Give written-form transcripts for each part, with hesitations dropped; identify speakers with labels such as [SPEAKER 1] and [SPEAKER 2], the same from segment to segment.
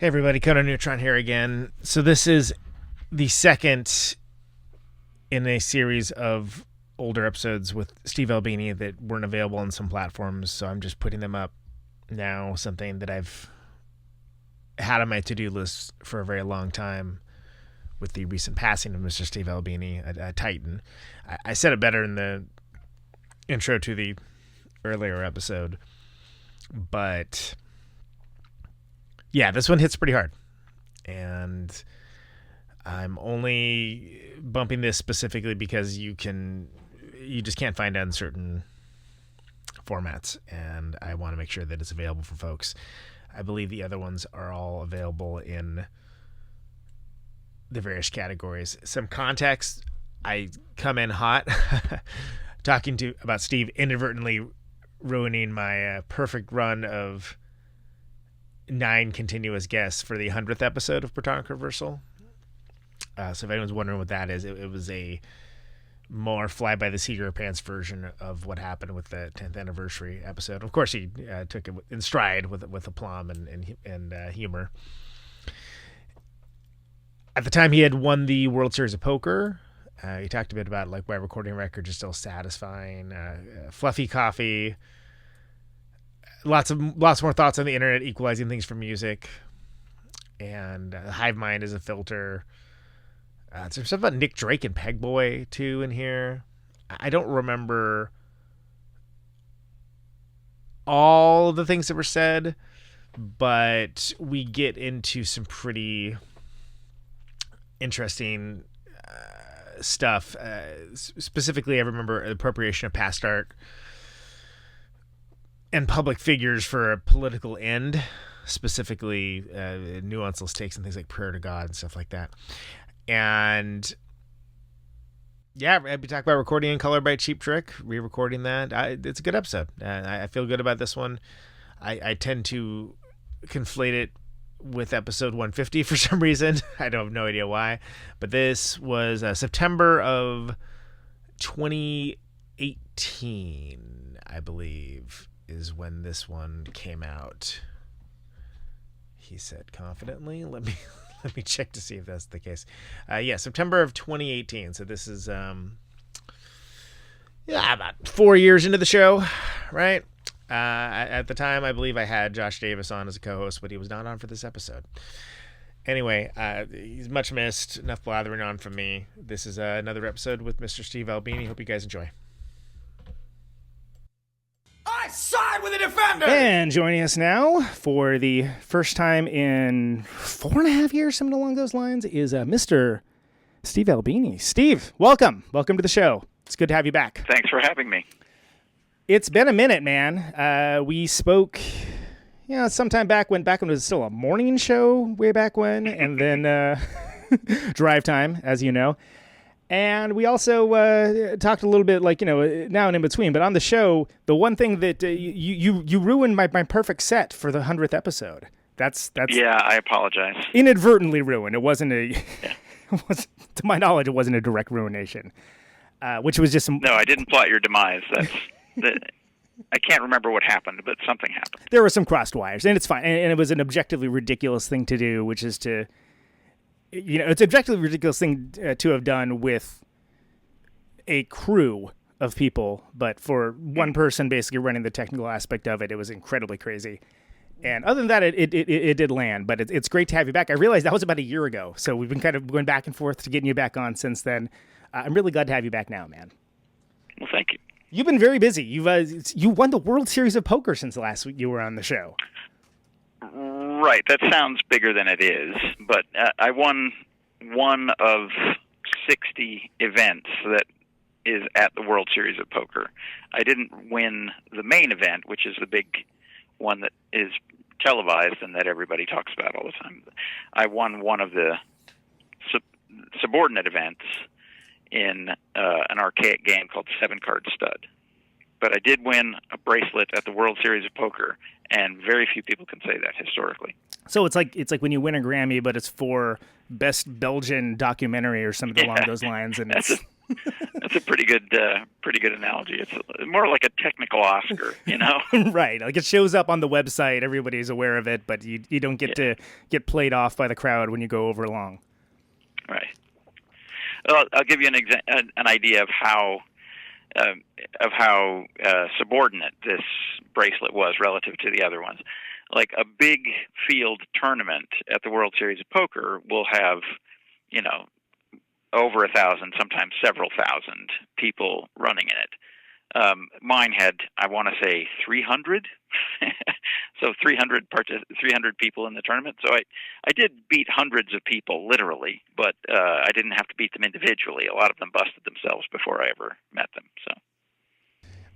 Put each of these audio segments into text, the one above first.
[SPEAKER 1] Hey everybody, Conan Neutron here again. So this is the second in a series of older episodes with Steve Albini that weren't available on some platforms, so I'm just putting them up now, something that I've had on my to-do list for a very long time with the recent passing of Mr. Steve Albini, a Titan. I said it better in the intro to the earlier episode, but yeah, this one hits pretty hard, and I'm only bumping this specifically because you just can't find it in certain formats, and I want to make sure that it's available for folks. I believe the other ones are all available in the various categories. Some context: I come in hot talking about Steve inadvertently ruining my perfect run of 9 continuous guests for the 100th episode of Protonic Reversal. So if anyone's wondering what that is, it was a more fly-by-the-seat-of-your-pants version of what happened with the 10th anniversary episode. Of course, he took it in stride with aplomb and humor. At the time, he had won the World Series of Poker. He talked a bit about why recording records are still satisfying. Fluffy coffee. Lots more thoughts on the internet, equalizing things for music, and hive mind as a filter. There's stuff about Nick Drake and Pegboy too in here. I don't remember all the things that were said, but we get into some pretty interesting stuff. Specifically, I remember appropriation of past art and public figures for a political end, specifically nuanceless takes and things like prayer to God and stuff like that. And yeah, I'd be talking about Recording In Color by Cheap Trick, re-recording that. It's a good episode. I feel good about this one. I tend to conflate it with episode 150 for some reason. I have no idea why. But this was September of 2018, I believe, is when this one came out. He said confidently. Let me check to see if that's the case. September of 2018. So this is about 4 years into the show, right? At the time, I believe I had Josh Davis on as a co-host, but he was not on for this episode. Anyway, he's much missed. Enough blathering on from me. This is another episode with Mr. Steve Albini. Hope you guys enjoy.
[SPEAKER 2] I side with the defender!
[SPEAKER 3] And joining us now for the first time in 4.5 years, something along those lines, is Mr. Steve Albini. Steve, welcome. Welcome to the show. It's good to have you back.
[SPEAKER 4] Thanks for having me.
[SPEAKER 3] It's been a minute, man. We spoke, sometime back when it was still a morning show, way back when, and then drive time, as you know. And we also talked a little bit, now and in between. But on the show, the one thing that you ruined my perfect set for the 100th episode. That's
[SPEAKER 4] Yeah, I apologize.
[SPEAKER 3] Inadvertently ruined. It wasn't to my knowledge, it wasn't a direct ruination. Which was just some.
[SPEAKER 4] No, I didn't plot your demise. I can't remember what happened, but something happened.
[SPEAKER 3] There were some crossed wires, and it's fine. And it was an objectively ridiculous thing to do, which is to. It's an objectively ridiculous thing to have done with a crew of people, but for one person basically running the technical aspect of it, it was incredibly crazy. And other than that, it did land, but it's great to have you back. I realized that was about a year ago, so we've been kind of going back and forth to getting you back on since then. I'm really glad to have you back now, man.
[SPEAKER 4] Well, thank you.
[SPEAKER 3] You've been very busy. You won the World Series of Poker since last week you were on the show.
[SPEAKER 4] Right, that sounds bigger than it is, but I won one of 60 events that is at the World Series of Poker. I didn't win the main event, which is the big one that is televised and that everybody talks about all the time. I won one of the subordinate events in an archaic game called 7-Card Stud. But I did win a bracelet at the World Series of Poker, and very few people can say that historically.
[SPEAKER 3] So it's like when you win a Grammy, but it's for best Belgian documentary or something along those lines, and
[SPEAKER 4] That's a pretty good analogy. It's more like a technical Oscar, you know?
[SPEAKER 3] Right. Like it shows up on the website, everybody's aware of it, but you don't get to get played off by the crowd when you go over long.
[SPEAKER 4] Right. Well, I'll give you an idea of how subordinate this bracelet was relative to the other ones. Like a big field tournament at the World Series of Poker will have, you know, over 1,000, sometimes several thousand people running in it. Mine had, I want to say, 300. So 300 people in the tournament. So I did beat hundreds of people, literally, but I didn't have to beat them individually. A lot of them busted themselves before I ever met them. So.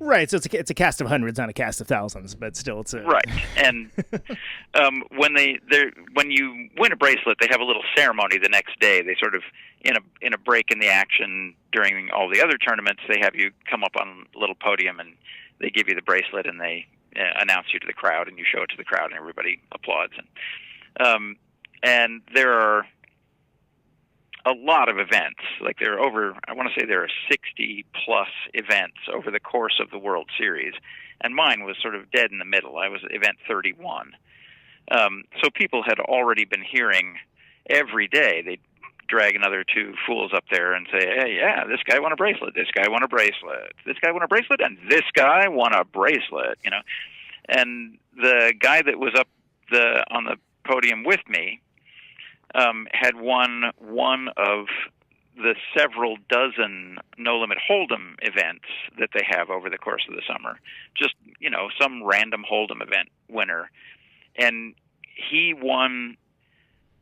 [SPEAKER 3] Right, so it's a cast of hundreds, not a cast of thousands, but still it's a...
[SPEAKER 4] Right, and when you win a bracelet, they have a little ceremony the next day. They sort of, in a break in the action during all the other tournaments, they have you come up on a little podium and they give you the bracelet and they announce you to the crowd and you show it to the crowd and everybody applauds. And there are a lot of events. Like I want to say there are 60 plus events over the course of the World Series, and mine was sort of dead in the middle. I was event 31. So people had already been hearing every day. They'd drag another two fools up there and say, hey, yeah, this guy won a bracelet, this guy won a bracelet, this guy won a bracelet, and this guy won a bracelet, you know. And the guy that was up on the podium with me, had won one of the several dozen No Limit Hold'em events that they have over the course of the summer. Just, you know, some random Hold'em event winner. And he won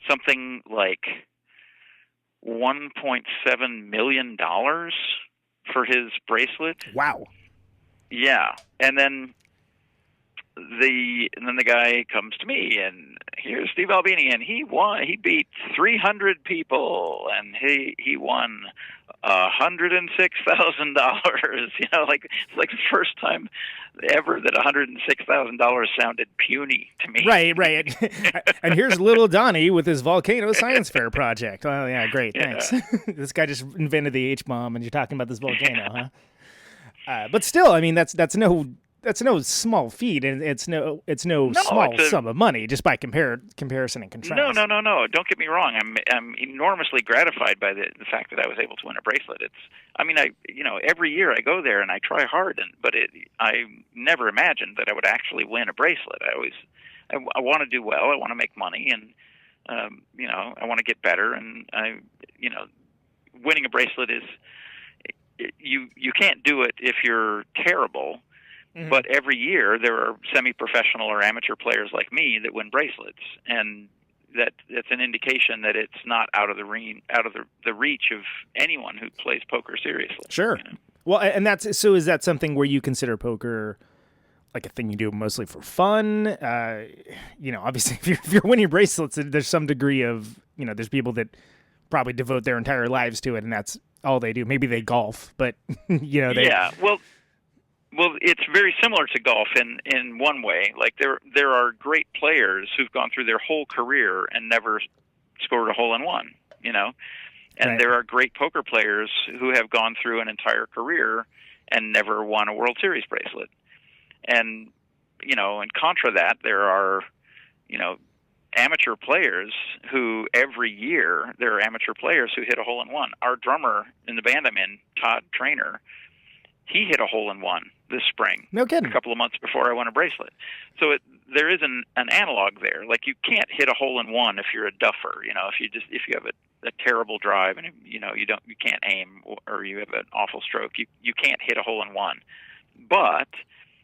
[SPEAKER 4] something like $1.7 million for his bracelet.
[SPEAKER 3] Wow.
[SPEAKER 4] Yeah. And then the guy comes to me, and here's Steve Albini, and he beat 300 people, and he won $106,000. You know, like it's like the first time ever that $106,000 sounded puny to me.
[SPEAKER 3] Right. And here's little Donnie with his volcano science fair project. Oh yeah, great, thanks. This guy just invented the H-bomb, and you're talking about this volcano, huh? But still, I mean, that's no small feat, and it's no small sum of money just by comparison and contrast.
[SPEAKER 4] No. Don't get me wrong. I'm enormously gratified by the fact that I was able to win a bracelet. Every year I go there and I try hard, but I never imagined that I would actually win a bracelet. I want to do well. I want to make money, and I want to get better. And winning a bracelet is you can't do it if you're terrible. Mm-hmm. But every year there are semi-professional or amateur players like me that win bracelets, and that's an indication that it's not out of the reach of anyone who plays poker seriously.
[SPEAKER 3] Sure. You know? Well, and is that something where you consider poker like a thing you do mostly for fun? Obviously, if you're winning bracelets, there's some degree of there's people that probably devote their entire lives to it, and that's all they do. Maybe they golf, but
[SPEAKER 4] yeah. Well, it's very similar to golf in one way. Like there are great players who've gone through their whole career and never scored a hole-in-one, and right. There are great poker players who have gone through an entire career and never won a World Series bracelet. And in contra that, there are amateur players who every year there are amateur players who hit a hole-in-one. Our drummer in the band I'm in, Todd Traynor, he hit a hole-in-one this spring.
[SPEAKER 3] No kidding.
[SPEAKER 4] A couple of months before I won a bracelet. So there is an analog there. Like you can't hit a hole-in-one if you're a duffer. If you have a terrible drive and you can't aim, or you have an awful stroke, you can't hit a hole-in-one. But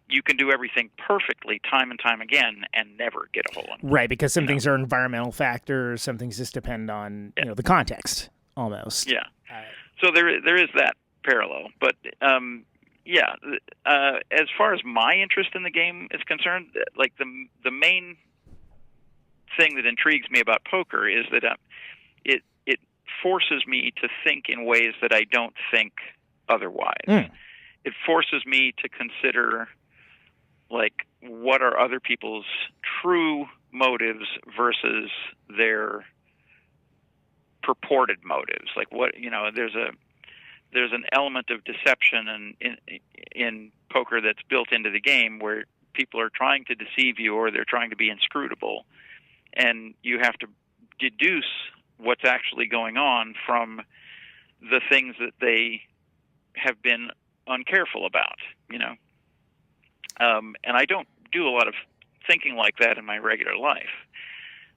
[SPEAKER 4] you can do everything perfectly time and time again and never get a hole-in-one.
[SPEAKER 3] Right, because some things are environmental factors, some things just depend on the context almost.
[SPEAKER 4] Yeah. So there is that parallel, but as far as my interest in the game is concerned, like the main thing that intrigues me about poker is that it forces me to think in ways that I don't think otherwise. It forces me to consider like what are other people's true motives versus their purported motives. Like what there's there's an element of deception in poker that's built into the game, where people are trying to deceive you, or they're trying to be inscrutable, and you have to deduce what's actually going on from the things that they have been uncareful about, and I don't do a lot of thinking like that in my regular life.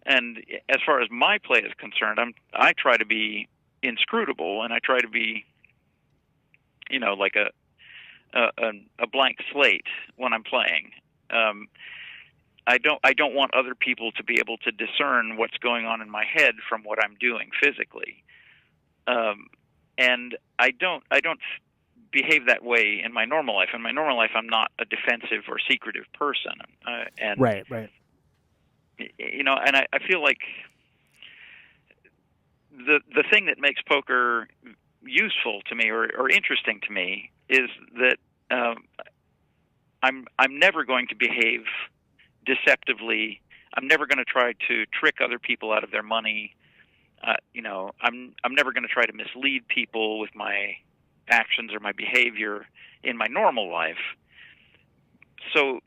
[SPEAKER 4] And as far as my play is concerned, I try to be inscrutable, and I try to be, like a blank slate when I'm playing. I don't want other people to be able to discern what's going on in my head from what I'm doing physically. And I don't behave that way in my normal life. In my normal life, I'm not a defensive or secretive person. And
[SPEAKER 3] Right.
[SPEAKER 4] And I feel like the thing that makes poker useful to me or interesting to me is that I'm never going to behave deceptively. I'm never going to try to trick other people out of their money. I'm never going to try to mislead people with my actions or my behavior in my normal life. So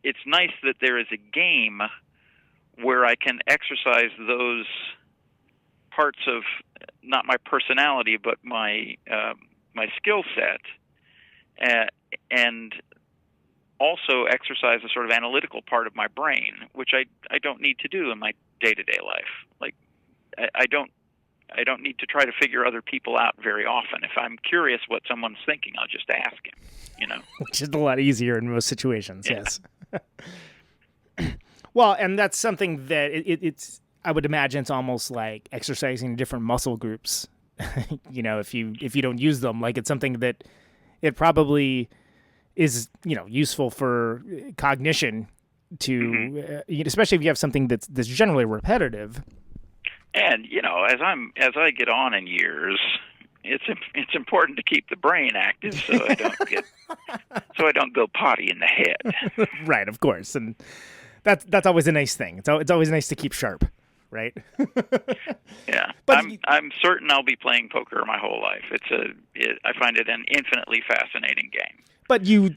[SPEAKER 4] it's nice that there is a game where I can exercise those parts of not my personality but my skill set, and also exercise a sort of analytical part of my brain, which I don't need to do in my day-to-day life. Like I don't need to try to figure other people out very often. If I'm curious what someone's thinking, I'll just ask him,
[SPEAKER 3] Which is a lot easier in most situations,
[SPEAKER 4] yeah.
[SPEAKER 3] Yes. Well, and that's something that it's, I would imagine it's almost like exercising different muscle groups. If you don't use them, like it's something that it probably is, useful for cognition to, especially if you have something that's generally repetitive.
[SPEAKER 4] And as I get on in years, it's important to keep the brain active so I don't go potty in the head.
[SPEAKER 3] Right, of course, and that's always a nice thing. It's always nice to keep sharp, right?
[SPEAKER 4] Yeah,
[SPEAKER 3] but
[SPEAKER 4] I'm certain I'll be playing poker my whole life. I find it an infinitely fascinating game.
[SPEAKER 3] But you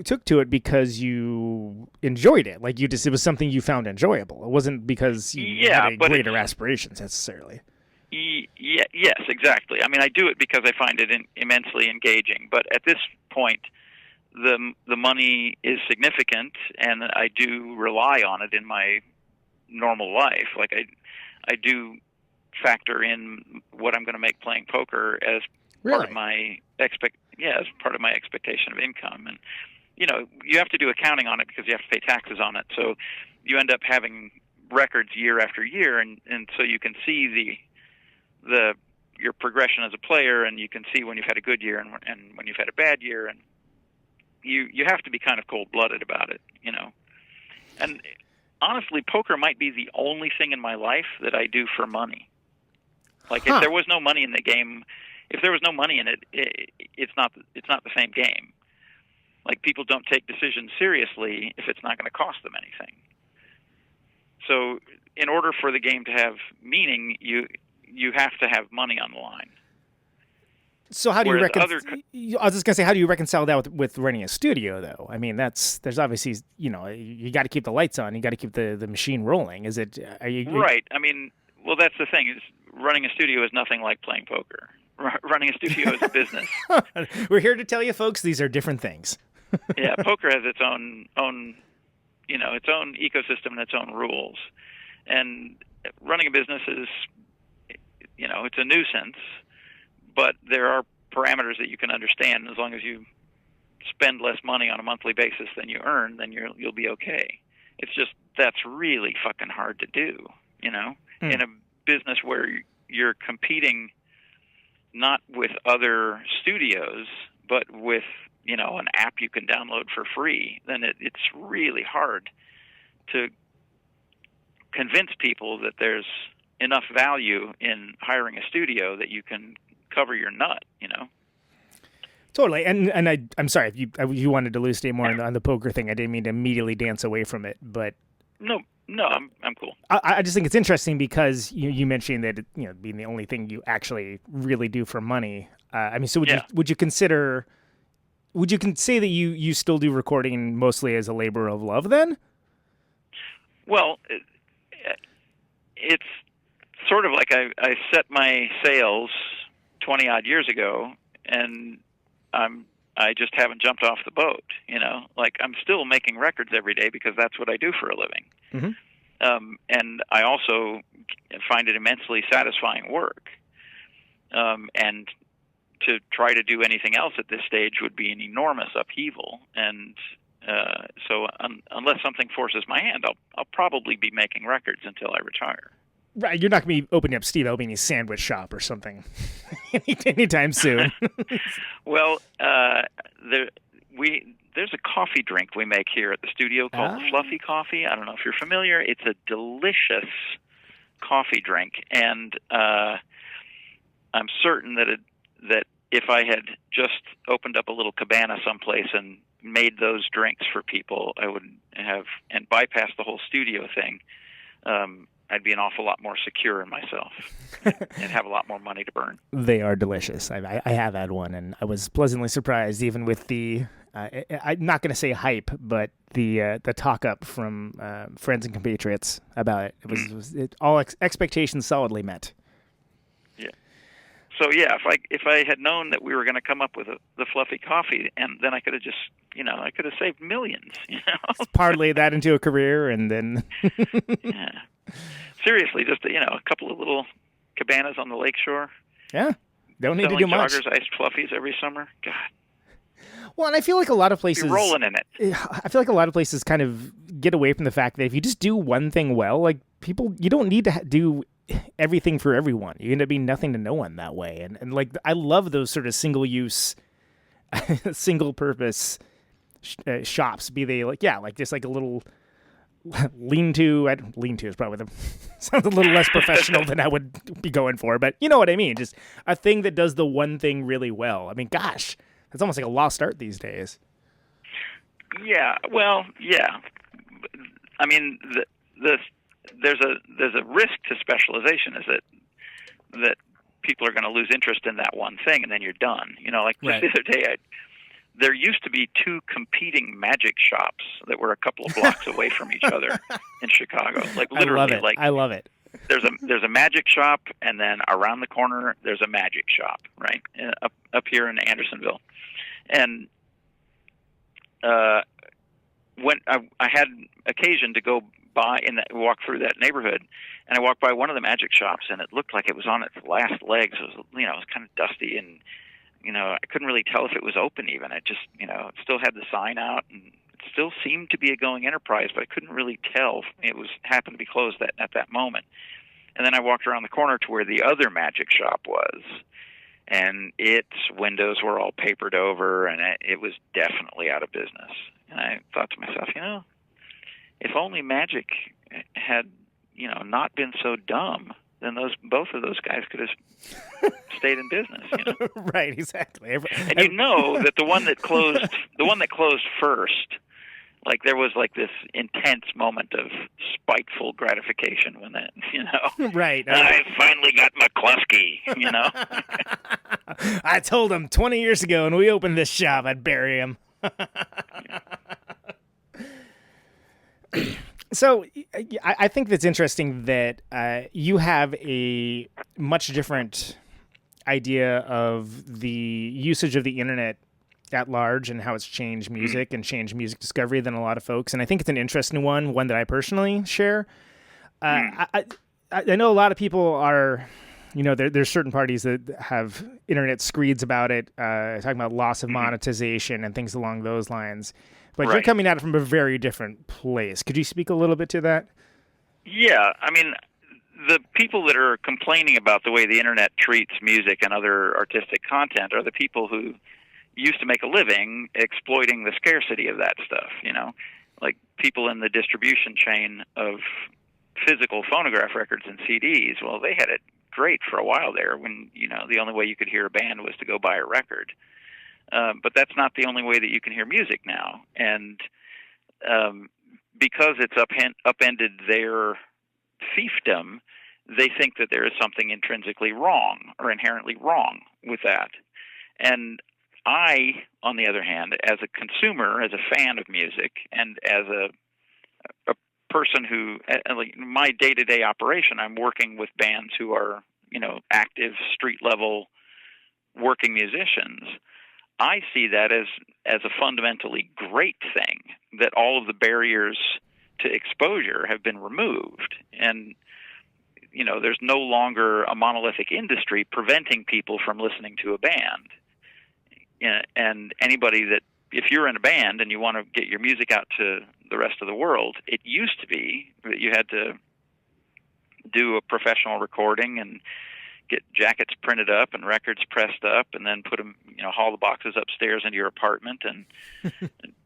[SPEAKER 3] took to it because you enjoyed it. Like it was something you found enjoyable. It wasn't because you had greater aspirations necessarily.
[SPEAKER 4] Yes, exactly. I mean, I do it because I find it immensely engaging. But at this point, the money is significant, and I do rely on it in my normal life. Like I do factor in what I'm going to make playing poker as part of my as part of my expectation of income. And you have to do accounting on it because you have to pay taxes on it. So you end up having records year after year, and so you can see your progression as a player, and you can see when you've had a good year and when you've had a bad year, and you have to be kind of cold-blooded about it, And honestly, poker might be the only thing in my life that I do for money. Like if there was no money in the game, if there was no money in it, it's not the same game. Like people don't take decisions seriously if it's not going to cost them anything. So in order for the game to have meaning, you have to have money on the line.
[SPEAKER 3] So how do you I was just gonna say, how do you reconcile that with running a studio, though? I mean, there's obviously you got to keep the lights on, you got to keep the machine rolling. Is it?
[SPEAKER 4] Right. I mean, well, that's the thing. Is running a studio is nothing like playing poker. Running a studio is a business.
[SPEAKER 3] We're here to tell you, folks, these are different things.
[SPEAKER 4] Yeah, poker has its own its own ecosystem and its own rules, and running a business is it's a nuisance. But there are parameters that you can understand. As long as you spend less money on a monthly basis than you earn, then you'll be okay. It's just that's really fucking hard to do, in a business where you're competing not with other studios, but with an app you can download for free. Then it's really hard to convince people that there's enough value in hiring a studio that you can cover your nut,
[SPEAKER 3] Totally, and I'm sorry if you wanted to elucidate more on the poker thing. I didn't mean to immediately dance away from it, but
[SPEAKER 4] no, No, I'm cool.
[SPEAKER 3] I just think it's interesting because you mentioned that being the only thing you actually really do for money. I mean, so would you consider? Would you say that you still do recording mostly as a labor of love then?
[SPEAKER 4] Well, it's sort of like I set my sails 20 odd years ago, and I just haven't jumped off the boat. Like I'm still making records every day because that's what I do for a living.
[SPEAKER 3] Mm-hmm.
[SPEAKER 4] And I also find it immensely satisfying work. And to try to do anything else at this stage would be an enormous upheaval. And so unless something forces my hand, I'll probably be making records until I retire.
[SPEAKER 3] Right, you're not going to be opening up Steve Albini's sandwich shop or something anytime soon.
[SPEAKER 4] Well, there's a coffee drink we make here at the studio called Fluffy Coffee. I don't know if you're familiar. It's a delicious coffee drink, and I'm certain that if I had just opened up a little cabana someplace and made those drinks for people, I would have, and bypassed the whole studio thing, I'd be an awful lot more secure in myself and have a lot more money to burn.
[SPEAKER 3] They are delicious. I have had one, and I was pleasantly surprised, even with the I'm not going to say hype, but the talk up from friends and compatriots about it. It was all expectations solidly met.
[SPEAKER 4] Yeah. So yeah, if I had known that we were going to come up with the Fluffy Coffee, and then I could have just I could have saved millions.
[SPEAKER 3] Parlay that into a career, and then
[SPEAKER 4] yeah. Seriously, just a couple of little cabanas on the lakeshore.
[SPEAKER 3] Yeah, don't need to do much.
[SPEAKER 4] Joggers, iced fluffies every summer. God.
[SPEAKER 3] Well, and I feel like a lot of places
[SPEAKER 4] you're rolling in it.
[SPEAKER 3] I feel like a lot of places kind of get away from the fact that if you just do one thing well, like people, you don't need to do everything for everyone. You end up being nothing to no one that way. And like I love those sort of single use, single purpose shops. Be they like just like a little lean-to is probably sounds a little less professional than I would be going for, but you know what I mean. Just a thing that does the one thing really well. I mean, gosh, that's almost like a lost art these days.
[SPEAKER 4] Yeah, well, yeah. I mean, there's a risk to specialization, is that people are going to lose interest in that one thing, and then you're done. Like just
[SPEAKER 3] right.
[SPEAKER 4] The other day, there used to be two competing magic shops that were a couple of blocks away from each other in Chicago. Like literally,
[SPEAKER 3] I love it.
[SPEAKER 4] There's a magic shop, and then around the corner there's a magic shop, right? Up here in Andersonville, and when I had occasion to go by walk through that neighborhood, and I walked by one of the magic shops, and it looked like it was on its last legs. It was it was kind of dusty, and I couldn't really tell if it was open even. It just, it still had the sign out, and it still seemed to be a going enterprise, but I couldn't really tell. It happened to be closed at that moment. And then I walked around the corner to where the other magic shop was, and its windows were all papered over, and it was definitely out of business. And I thought to myself, if only magic had, not been so dumb, then both of those guys could have stayed in business.
[SPEAKER 3] Right, exactly.
[SPEAKER 4] And that the one that closed first, like there was like this intense moment of spiteful gratification when that,
[SPEAKER 3] Right.
[SPEAKER 4] I finally got McCluskey,
[SPEAKER 3] I told him 20 years ago when we opened this shop, I'd bury him. So I think that's interesting that you have a much different idea of the usage of the internet at large and how it's changed music and changed music discovery than a lot of folks. And I think it's an interesting one that I personally share. I know a lot of people are, there's certain parties that have internet screeds about it, talking about loss of monetization and things along those lines. But You're coming at it from a very different place. Could you speak a little bit to that?
[SPEAKER 4] Yeah, I mean, the people that are complaining about the way the internet treats music and other artistic content are the people who used to make a living exploiting the scarcity of that stuff, like people in the distribution chain of physical phonograph records and CDs. Well, they had it great for a while there when, the only way you could hear a band was to go buy a record. But that's not the only way that you can hear music now. And because it's upended their fiefdom, they think that there is something intrinsically wrong or inherently wrong with that. And I, on the other hand, as a consumer, as a fan of music, and as a person who, like my day-to-day operation, I'm working with bands who are, active street-level working musicians. I see that as a fundamentally great thing, that all of the barriers to exposure have been removed. And, there's no longer a monolithic industry preventing people from listening to a band. And anybody that, if you're in a band and you want to get your music out to the rest of the world, it used to be that you had to do a professional recording and get jackets printed up and records pressed up and then put them, haul the boxes upstairs into your apartment and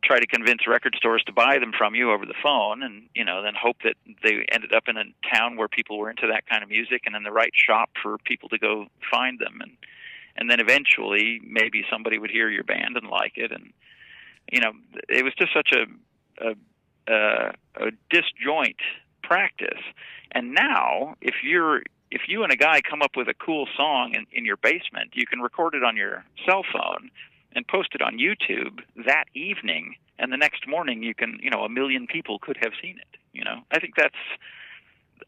[SPEAKER 4] try to convince record stores to buy them from you over the phone, and, then hope that they ended up in a town where people were into that kind of music and in the right shop for people to go find them. And then eventually maybe somebody would hear your band and like it. And, it was just such a disjoint practice. And now if you and a guy come up with a cool song in your basement, you can record it on your cell phone and post it on YouTube that evening, and the next morning you can, 1 million people could have seen it. I think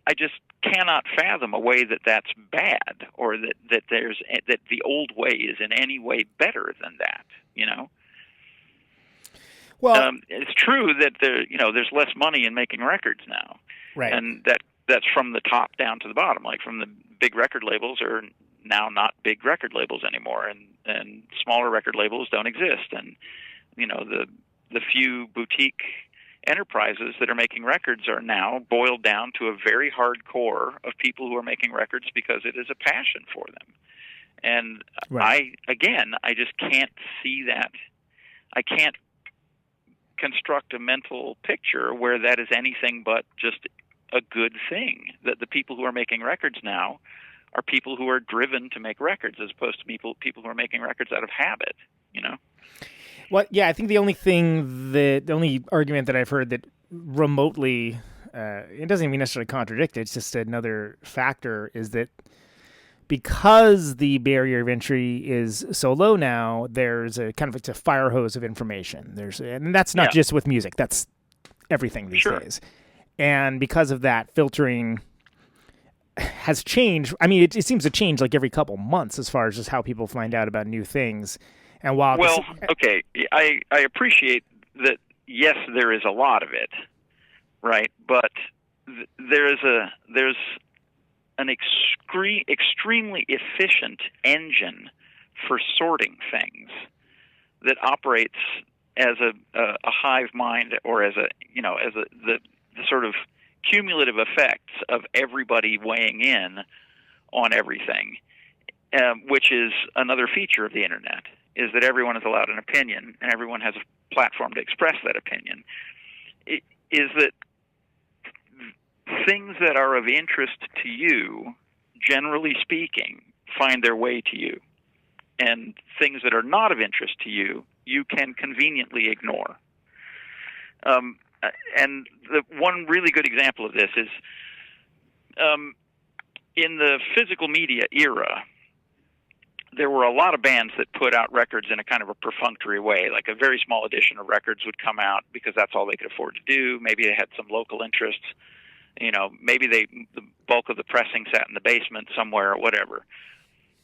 [SPEAKER 4] I just cannot fathom a way that's bad, or that the old way is in any way better than that.
[SPEAKER 3] Well,
[SPEAKER 4] it's true that there's less money in making records now,
[SPEAKER 3] right?
[SPEAKER 4] And that's from the top down to the bottom. Like, from the big record labels are now not big record labels anymore, and smaller record labels don't exist. And the few boutique enterprises that are making records are now boiled down to a very hard core of people who are making records because it is a passion for them. And right. I just can't see that. I can't construct a mental picture where that is anything but just a good thing, that the people who are making records now are people who are driven to make records, as opposed to people who are making records out of habit.
[SPEAKER 3] Well, yeah, I think the only argument that I've heard that remotely, it doesn't even necessarily contradict it, it's just another factor, is that because the barrier of entry is so low now, there's it's a fire hose of information. And that's not just with music, that's everything these days. And because of that, filtering has changed. I mean, it seems to change like every couple months as far as just how people find out about new things. And while
[SPEAKER 4] okay, I appreciate that. Yes, there is a lot of it, right? But there's an extremely efficient engine for sorting things that operates as a hive mind, or as the sort of cumulative effects of everybody weighing in on everything, which is another feature of the internet, is that everyone is allowed an opinion and everyone has a platform to express that opinion. It is that things that are of interest to you, generally speaking, find their way to you, and things that are not of interest to you, you can conveniently ignore. And the one really good example of this is in the physical media era, there were a lot of bands that put out records in a kind of a perfunctory way. Like, a very small edition of records would come out because that's all they could afford to do. Maybe they had some local interests. Maybe the bulk of the pressing sat in the basement somewhere or whatever.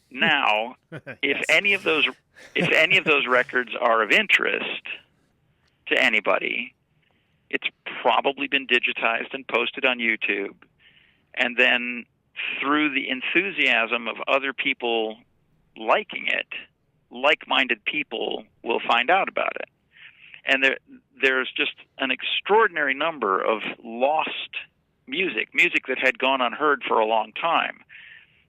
[SPEAKER 4] Now, if any of those records are of interest to anybody, it's probably been digitized and posted on YouTube, and then through the enthusiasm of other people liking it, like-minded people will find out about it. And there's just an extraordinary number of lost music that had gone unheard for a long time.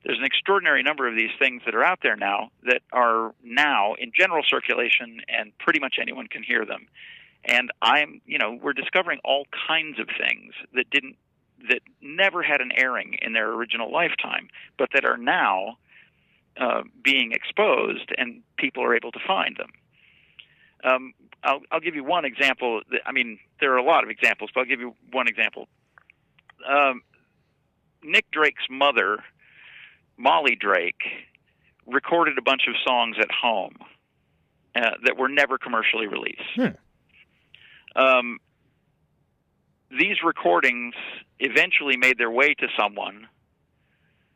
[SPEAKER 4] There's an extraordinary number of these things that are out there now that are now in general circulation, and pretty much anyone can hear them. And we're discovering all kinds of things that never had an airing in their original lifetime, but that are now being exposed, and people are able to find them. I'll give you one example. I mean, there are a lot of examples, but I'll give you one example. Nick Drake's mother, Molly Drake, recorded a bunch of songs at home that were never commercially released. These recordings eventually made their way to someone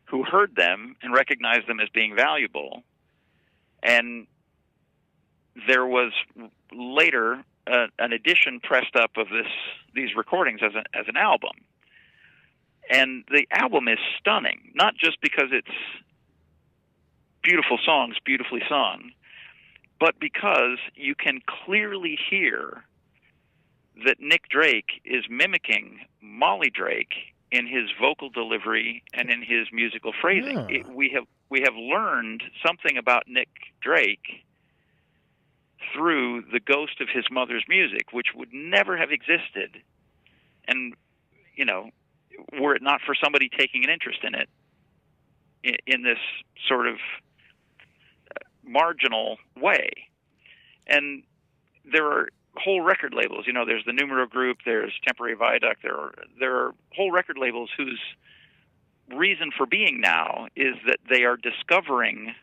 [SPEAKER 4] who heard them and recognized them as being valuable, and there was later an edition pressed up of these recordings as an album. And the album is stunning, not just because it's beautiful songs, beautifully sung, but because you can clearly hear that Nick Drake is mimicking Molly Drake in his vocal delivery and in his musical phrasing. We have learned something about Nick Drake through the ghost of his mother's music, which would never have existed, and were it not for somebody taking an interest in it in this sort of marginal way. And there are whole record labels. There's the Numero Group, there's Temporary Viaduct, there are whole record labels whose reason for being now is that they are discovering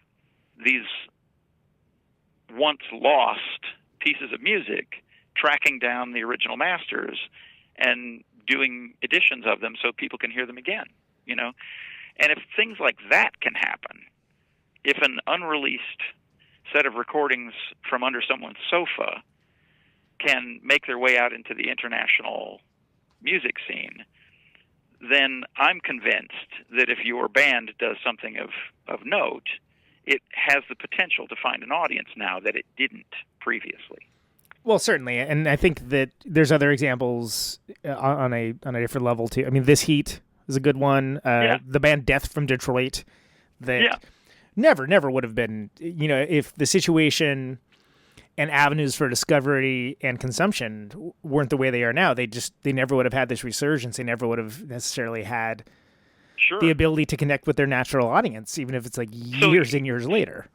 [SPEAKER 4] these once lost pieces of music, tracking down the original masters, and doing editions of them so people can hear them again, And if things like that can happen, if an unreleased set of recordings from under someone's sofa can make their way out into the international music scene, then I'm convinced that if your band does something of note, it has the potential to find an audience now that it didn't previously.
[SPEAKER 3] Well, certainly, and I think that there's other examples on a different level too. I mean, This Heat is a good one. The band Death from Detroit, that never would have been, if the situation and avenues for discovery and consumption weren't the way they are now. They never would have had this resurgence. They never would have necessarily had the ability to connect with their natural audience, even if it's like years and years later.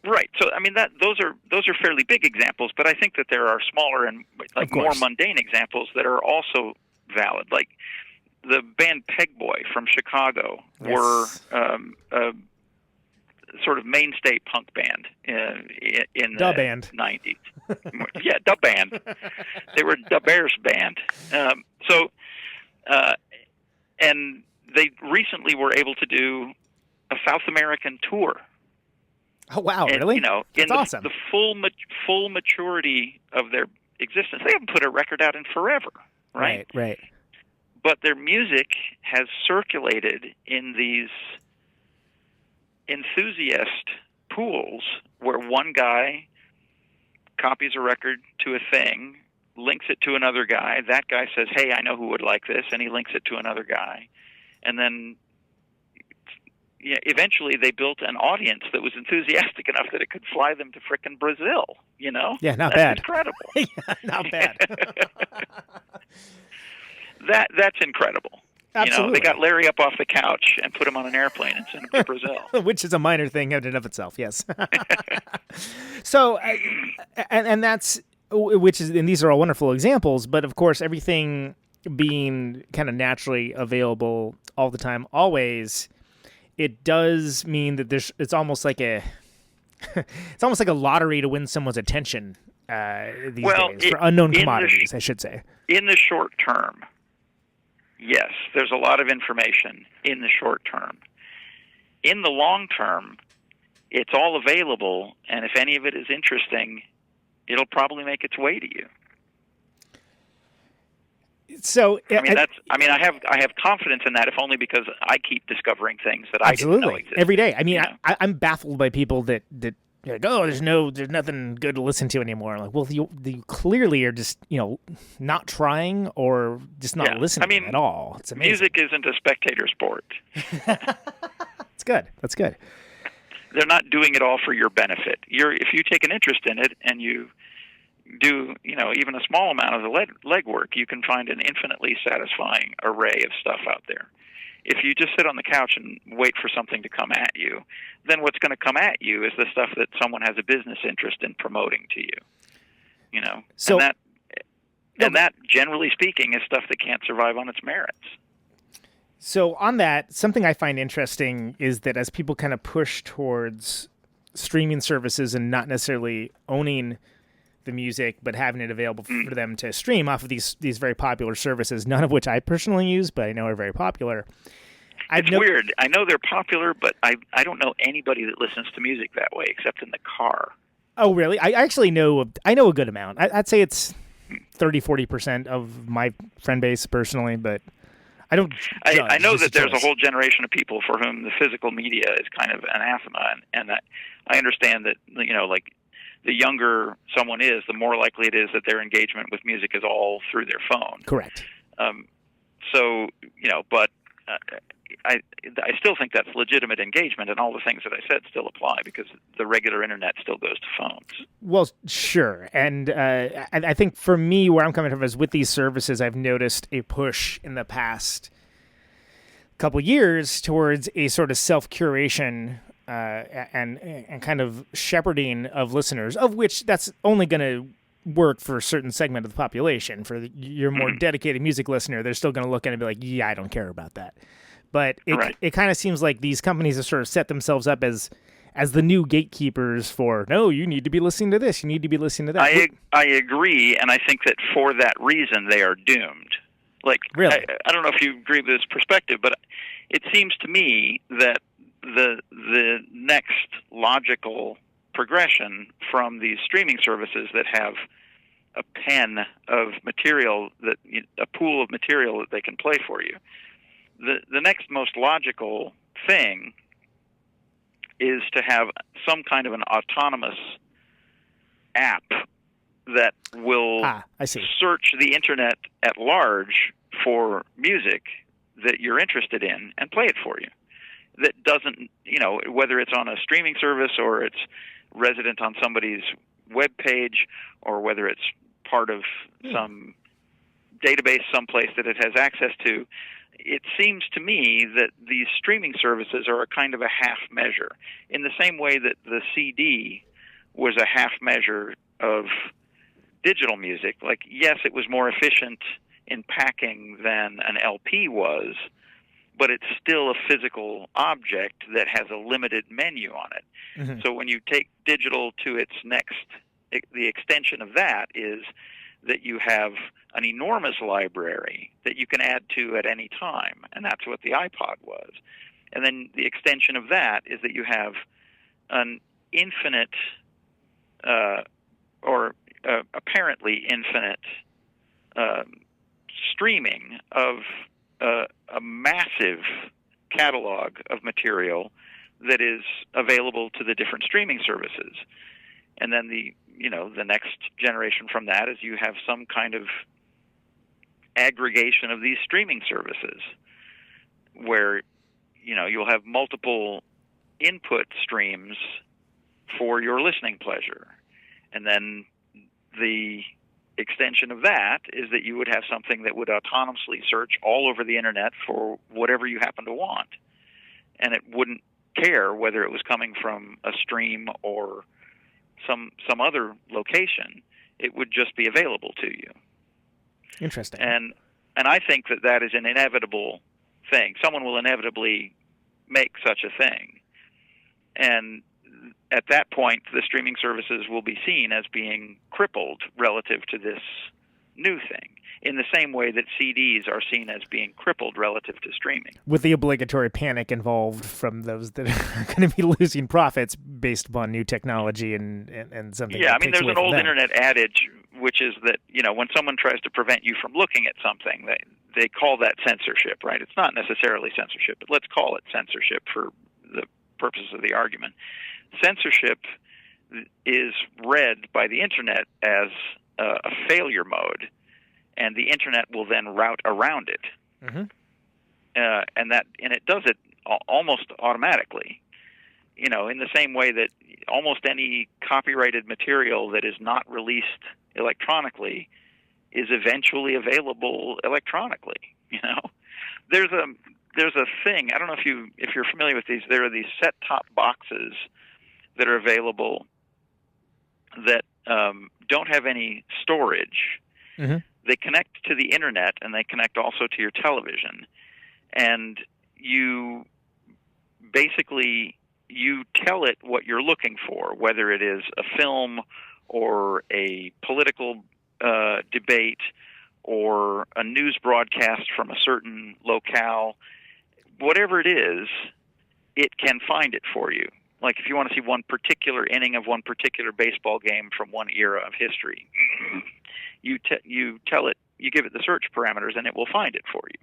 [SPEAKER 4] Right. So, I mean, those are fairly big examples, but I think that there are smaller and more mundane examples that are also valid. Like the band Pegboy from Chicago were a sort of mainstay punk band in the
[SPEAKER 3] band.
[SPEAKER 4] 90s. Yeah, the band. They were the Bears band. And they recently were able to do a South American tour.
[SPEAKER 3] Oh, wow,
[SPEAKER 4] and,
[SPEAKER 3] really?
[SPEAKER 4] That's
[SPEAKER 3] awesome.
[SPEAKER 4] The full maturity of their existence. They haven't put a record out in forever, right?
[SPEAKER 3] Right.
[SPEAKER 4] But their music has circulated in these enthusiast pools where one guy copies a record to a thing, links it to another guy. That guy says, hey, I know who would like this, and he links it to another guy. And then eventually they built an audience that was enthusiastic enough that it could fly them to frickin' Brazil,
[SPEAKER 3] Yeah,
[SPEAKER 4] That's
[SPEAKER 3] bad.
[SPEAKER 4] Incredible.
[SPEAKER 3] Yeah, not bad.
[SPEAKER 4] That's incredible.
[SPEAKER 3] Absolutely.
[SPEAKER 4] They got Larry up off the couch and put him on an airplane and sent him to Brazil.
[SPEAKER 3] Which is a minor thing in and of itself, yes. So, and that's, and these are all wonderful examples, but of course, everything being kind of naturally available all the time, always, it does mean that it's almost like a lottery to win someone's attention these days for unknown commodities, I should say.
[SPEAKER 4] In the short term, yes, there's a lot of information in the short term. In the long term, it's all available, and if any of it is interesting, it'll probably make its way to you.
[SPEAKER 3] So
[SPEAKER 4] I have confidence in that, if only because I keep discovering things that I didn't know existed.
[SPEAKER 3] Every day. I mean, I'm baffled by people that like, oh, there's nothing good to listen to anymore. I'm like, well, you clearly are just not trying or just not listening at all. It's amazing.
[SPEAKER 4] Music isn't a spectator sport.
[SPEAKER 3] That's good.
[SPEAKER 4] They're not doing it all for your benefit. If you take an interest in it and you do, even a small amount of the legwork, you can find an infinitely satisfying array of stuff out there. If you just sit on the couch and wait for something to come at you, then what's going to come at you is the stuff that someone has a business interest in promoting to you.
[SPEAKER 3] So
[SPEAKER 4] and that, generally speaking, is stuff that can't survive on its merits.
[SPEAKER 3] So on that, something I find interesting is that as people kind of push towards streaming services and not necessarily owning the music, but having it available for them to stream off of these very popular services, none of which I personally use, but I know are very popular.
[SPEAKER 4] It's weird. I know they're popular, but I don't know anybody that listens to music that way except in the car.
[SPEAKER 3] Oh, really? I actually know a good amount. I'd say it's 30-40% of my friend base personally, but I don't.
[SPEAKER 4] I know that there's a whole generation of people for whom the physical media is kind of anathema, and I understand that, like, the younger someone is, the more likely it is that their engagement with music is all through their phone.
[SPEAKER 3] Correct.
[SPEAKER 4] So, but I still think that's legitimate engagement, and all the things that I said still apply because the regular internet still goes to phones.
[SPEAKER 3] Well, sure. And I think for me, where I'm coming from is with these services, I've noticed a push in the past couple years towards a sort of self-curation and kind of shepherding of listeners, of which that's only going to work for a certain segment of the population. For your more dedicated music listener, they're still going to look at it and be like, yeah, I don't care about that. But it kind of seems like these companies have sort of set themselves up as the new gatekeepers for, no, you need to be listening to this, you need to be listening to that.
[SPEAKER 4] I agree, and I think that for that reason they are doomed. Like,
[SPEAKER 3] really?
[SPEAKER 4] I don't know if you agree with this perspective, but it seems to me that the next logical progression from these streaming services that have a pen of material, a pool of material that they can play for you, the next most logical thing is to have some kind of an autonomous app that will search the internet at large for music that you're interested in and play it for you. That doesn't, whether it's on a streaming service or it's resident on somebody's web page or whether it's part of some database someplace that it has access to, it seems to me that these streaming services are a kind of a half measure, in the same way that the CD was a half measure of digital music. Like, yes, it was more efficient in packing than an LP was, but it's still a physical object that has a limited menu on it. Mm-hmm. So when you take digital to its next, the extension of that is that you have an enormous library that you can add to at any time, and that's what the iPod was. And then the extension of that is that you have an infinite, or apparently infinite, streaming of a massive catalog of material that is available to the different streaming services. And then the next generation from that is you have some kind of aggregation of these streaming services where, you'll have multiple input streams for your listening pleasure. And then the extension of that is that you would have something that would autonomously search all over the internet for whatever you happen to want. And it wouldn't care whether it was coming from a stream or some other location. It would just be available to you.
[SPEAKER 3] Interesting.
[SPEAKER 4] And I think that is an inevitable thing. Someone will inevitably make such a thing. And at that point, the streaming services will be seen as being crippled relative to this new thing, in the same way that CDs are seen as being crippled relative to streaming.
[SPEAKER 3] With the obligatory panic involved from those that are going to be losing profits based upon new technology and something.
[SPEAKER 4] Yeah, there's an old internet adage, which is that, when someone tries to prevent you from looking at something, they call that censorship, right? It's not necessarily censorship, but let's call it censorship for the purposes of the argument. Censorship is read by the internet as a failure mode, and the internet will then route around it. Mm-hmm. And it does it almost automatically. In the same way that almost any copyrighted material that is not released electronically is eventually available electronically. There's a thing. I don't know if you're familiar with these. There are these set-top boxes that are available that don't have any storage.
[SPEAKER 1] Mm-hmm.
[SPEAKER 4] They connect to the internet, and they connect also to your television. And you basically, you tell it what you're looking for, whether it is a film or a political debate or a news broadcast from a certain locale. Whatever it is, it can find it for you. Like if you want to see one particular inning of one particular baseball game from one era of history, you tell it, you give it the search parameters, and it will find it for you.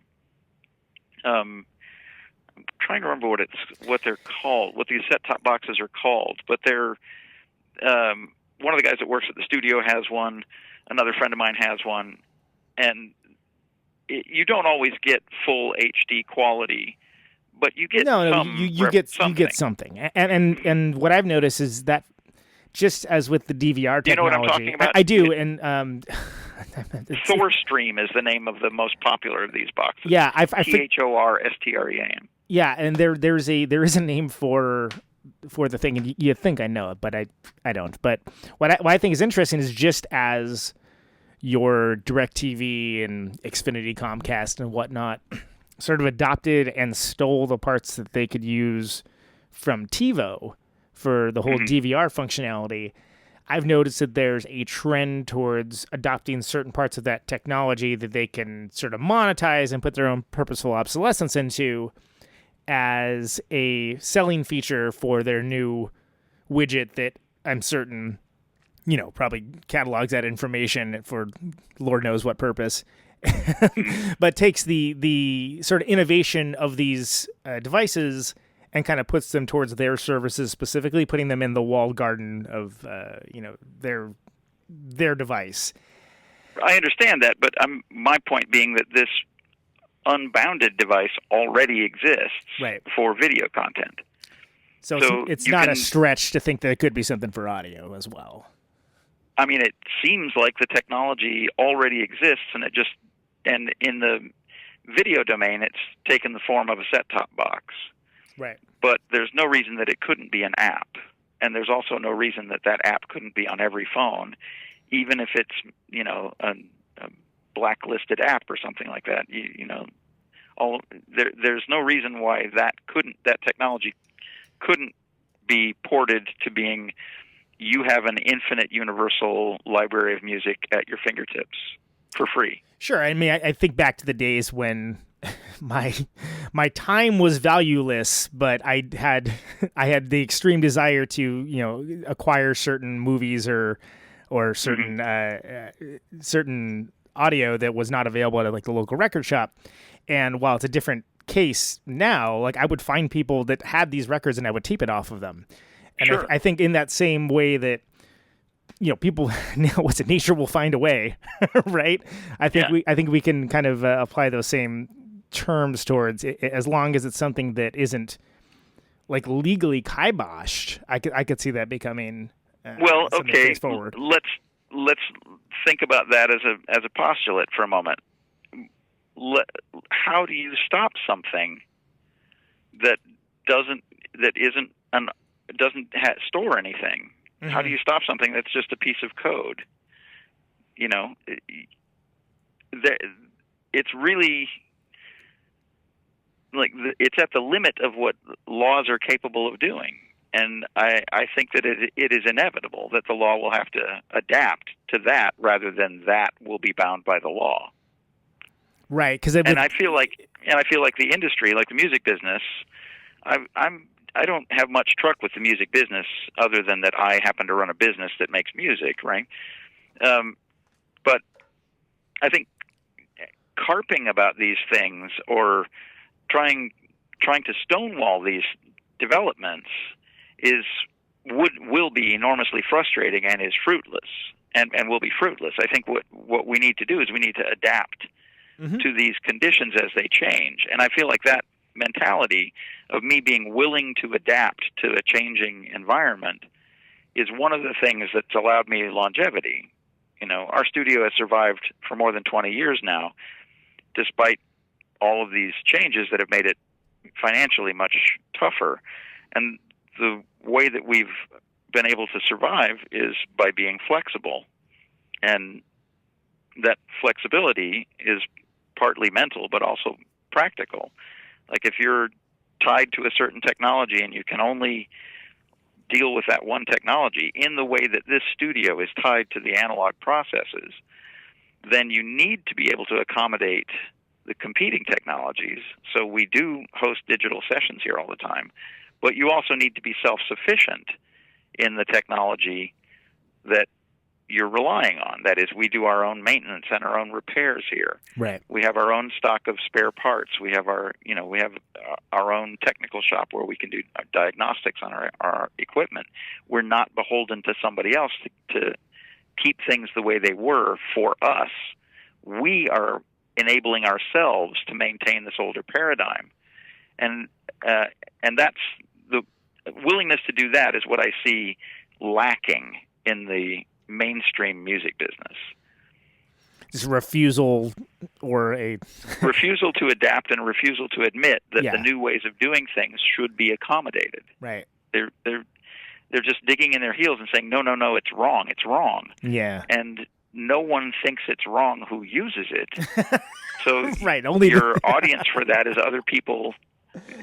[SPEAKER 4] I'm trying to remember what they're called, what these set-top boxes are called, but they're one of the guys that works at the studio has one. Another friend of mine has one, and you don't always get full HD quality, but you get
[SPEAKER 3] you get something. And what I've noticed is that just as with the DVR technology,
[SPEAKER 4] do you know what I'm talking about?
[SPEAKER 3] I do, and
[SPEAKER 4] ThorStream is the name of the most popular of these boxes.
[SPEAKER 3] Yeah,
[SPEAKER 4] THORSTREAM.
[SPEAKER 3] Yeah, and there is a name for the thing, and you think I know it, but I don't. But what I think is interesting is just as your DirecTV and Xfinity, Comcast, and whatnot sort of adopted and stole the parts that they could use from TiVo for the whole DVR functionality, I've noticed that there's a trend towards adopting certain parts of that technology that they can sort of monetize and put their own purposeful obsolescence into as a selling feature for their new widget that I'm certain, probably catalogs that information for Lord knows what purpose, but takes the sort of innovation of these devices and kind of puts them towards their services, specifically putting them in the walled garden of, their device.
[SPEAKER 4] I understand that, but my point being that this unbounded device already exists for video content.
[SPEAKER 3] So it's not a stretch to think that it could be something for audio as well.
[SPEAKER 4] I mean, it seems like the technology already exists, and in the video domain, it's taken the form of a set-top box.
[SPEAKER 3] Right.
[SPEAKER 4] But there's no reason that it couldn't be an app, and there's also no reason that app couldn't be on every phone, even if it's a blacklisted app or something like that. There's no reason why that technology couldn't be ported to being, you have an infinite universal library of music at your fingertips for free.
[SPEAKER 3] Sure. I mean, I think back to the days when my time was valueless, but I had the extreme desire to acquire certain movies or certain certain audio that was not available at like the local record shop. And while it's a different case now, like I would find people that had these records and I would tape it off of them. And
[SPEAKER 4] sure.
[SPEAKER 3] I think in that same way that people nature will find a way, right? I think we can kind of apply those same terms towards it, as long as it's something that isn't like legally kiboshed. I could see that becoming
[SPEAKER 4] well, okay.
[SPEAKER 3] Forward.
[SPEAKER 4] Let's think about that as a postulate for a moment. How do you stop something that doesn't store anything? Mm-hmm. How do you stop something that's just a piece of code? It's really like it's at the limit of what laws are capable of doing. And I think that it is inevitable that the law will have to adapt to that rather than that will be bound by the law.
[SPEAKER 3] Right,
[SPEAKER 4] I feel like the industry, like the music business, I don't have much truck with the music business other than that I happen to run a business that makes music, right? But I think carping about these things or trying to stonewall these developments will be enormously frustrating and is fruitless and will be fruitless. I think what we need to do is we need to adapt to these conditions as they change. And I feel like that mentality of me being willing to adapt to a changing environment is one of the things that's allowed me longevity. Our studio has survived for more than 20 years now, despite all of these changes that have made it financially much tougher. And the way that we've been able to survive is by being flexible. And that flexibility is partly mental, but also practical. Like if you're tied to a certain technology and you can only deal with that one technology in the way that this studio is tied to the analog processes, then you need to be able to accommodate the competing technologies. So we do host digital sessions here all the time, but you also need to be self-sufficient in the technology that you're relying on. That is, we do our own maintenance and our own repairs here.
[SPEAKER 1] Right.
[SPEAKER 4] We have our own stock of spare parts. We have our own technical shop where we can do diagnostics on our equipment. We're not beholden to somebody else to keep things the way they were for us. We are enabling ourselves to maintain this older paradigm, and that's the willingness to do. That is what I see lacking in the mainstream music business.
[SPEAKER 1] Just refusal or a
[SPEAKER 4] refusal to adapt and refusal to admit that the new ways of doing things should be accommodated.
[SPEAKER 1] Right.
[SPEAKER 4] They're just digging in their heels and saying, no, it's wrong. It's wrong.
[SPEAKER 1] Yeah.
[SPEAKER 4] And no one thinks it's wrong who uses it. So
[SPEAKER 1] right. Only
[SPEAKER 4] your audience for that is other people.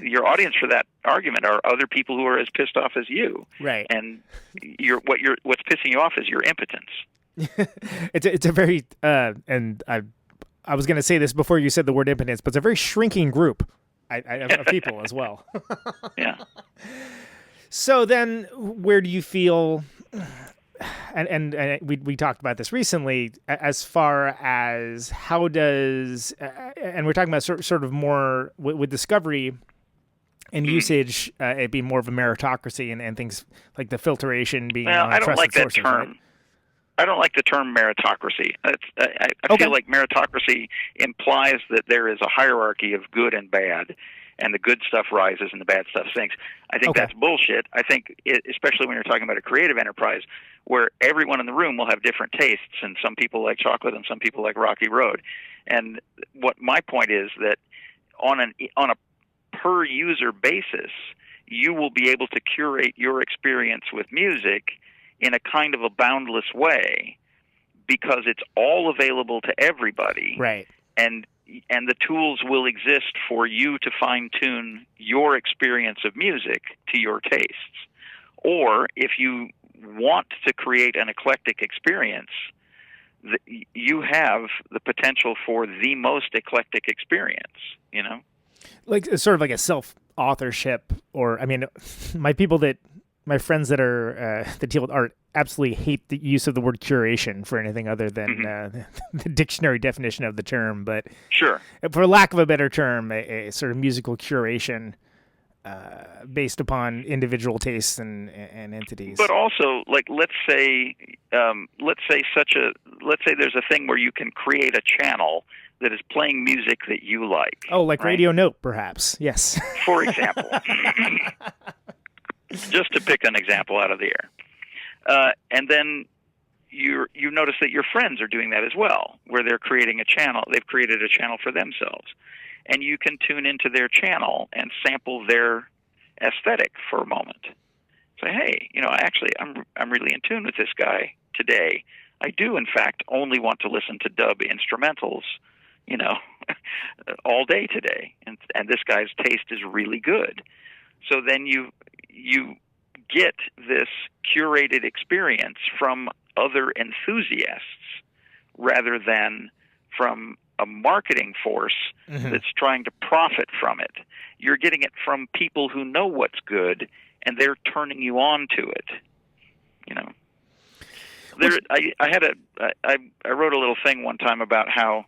[SPEAKER 4] Your audience for that argument are other people who are as pissed off as you.
[SPEAKER 1] Right.
[SPEAKER 4] And what's pissing you off is your impotence.
[SPEAKER 1] It's a very and I was going to say this before you said the word impotence, but it's a very shrinking group of people as well.
[SPEAKER 4] Yeah.
[SPEAKER 1] So then, where do you feel? And we talked about this recently, as far as how does, and we're talking about sort of more with discovery and usage, it being more of a meritocracy and things like the filtration being on
[SPEAKER 4] I don't
[SPEAKER 1] trusted
[SPEAKER 4] like that
[SPEAKER 1] sources,
[SPEAKER 4] term.
[SPEAKER 1] right?
[SPEAKER 4] I don't like the term meritocracy. I feel like meritocracy implies that there is a hierarchy of good and bad, and the good stuff rises and the bad stuff sinks. I think that's bullshit. I think, especially when you're talking about a creative enterprise, where everyone in the room will have different tastes, and some people like chocolate and some people like Rocky Road. And what my point is that on a per user basis, you will be able to curate your experience with music in a kind of a boundless way, because it's all available to everybody.
[SPEAKER 1] Right.
[SPEAKER 4] And the tools will exist for you to fine-tune your experience of music to your tastes. Or if you want to create an eclectic experience, you have the potential for the most eclectic experience,
[SPEAKER 1] Like sort of like a self-authorship, or, I mean, my friends that are that deal with art absolutely hate the use of the word curation for anything other than the dictionary definition of the term. But
[SPEAKER 4] sure,
[SPEAKER 1] for lack of a better term, a sort of musical curation based upon individual tastes and entities.
[SPEAKER 4] But also, like, let's say there's a thing where you can create a channel that is playing music that you like.
[SPEAKER 1] Oh, like
[SPEAKER 4] right?
[SPEAKER 1] Radio Note, perhaps. Yes.
[SPEAKER 4] For example. Just to pick an example out of the air. And then you notice that your friends are doing that as well, where they're creating a channel. They've created a channel for themselves. And you can tune into their channel and sample their aesthetic for a moment. Say, hey, I'm really in tune with this guy today. I do, in fact, only want to listen to dub instrumentals, all day today. And this guy's taste is really good. So then you get this curated experience from other enthusiasts rather than from a marketing force that's trying to profit from it. You're getting it from people who know what's good, and they're turning you on to it. I wrote a little thing one time about how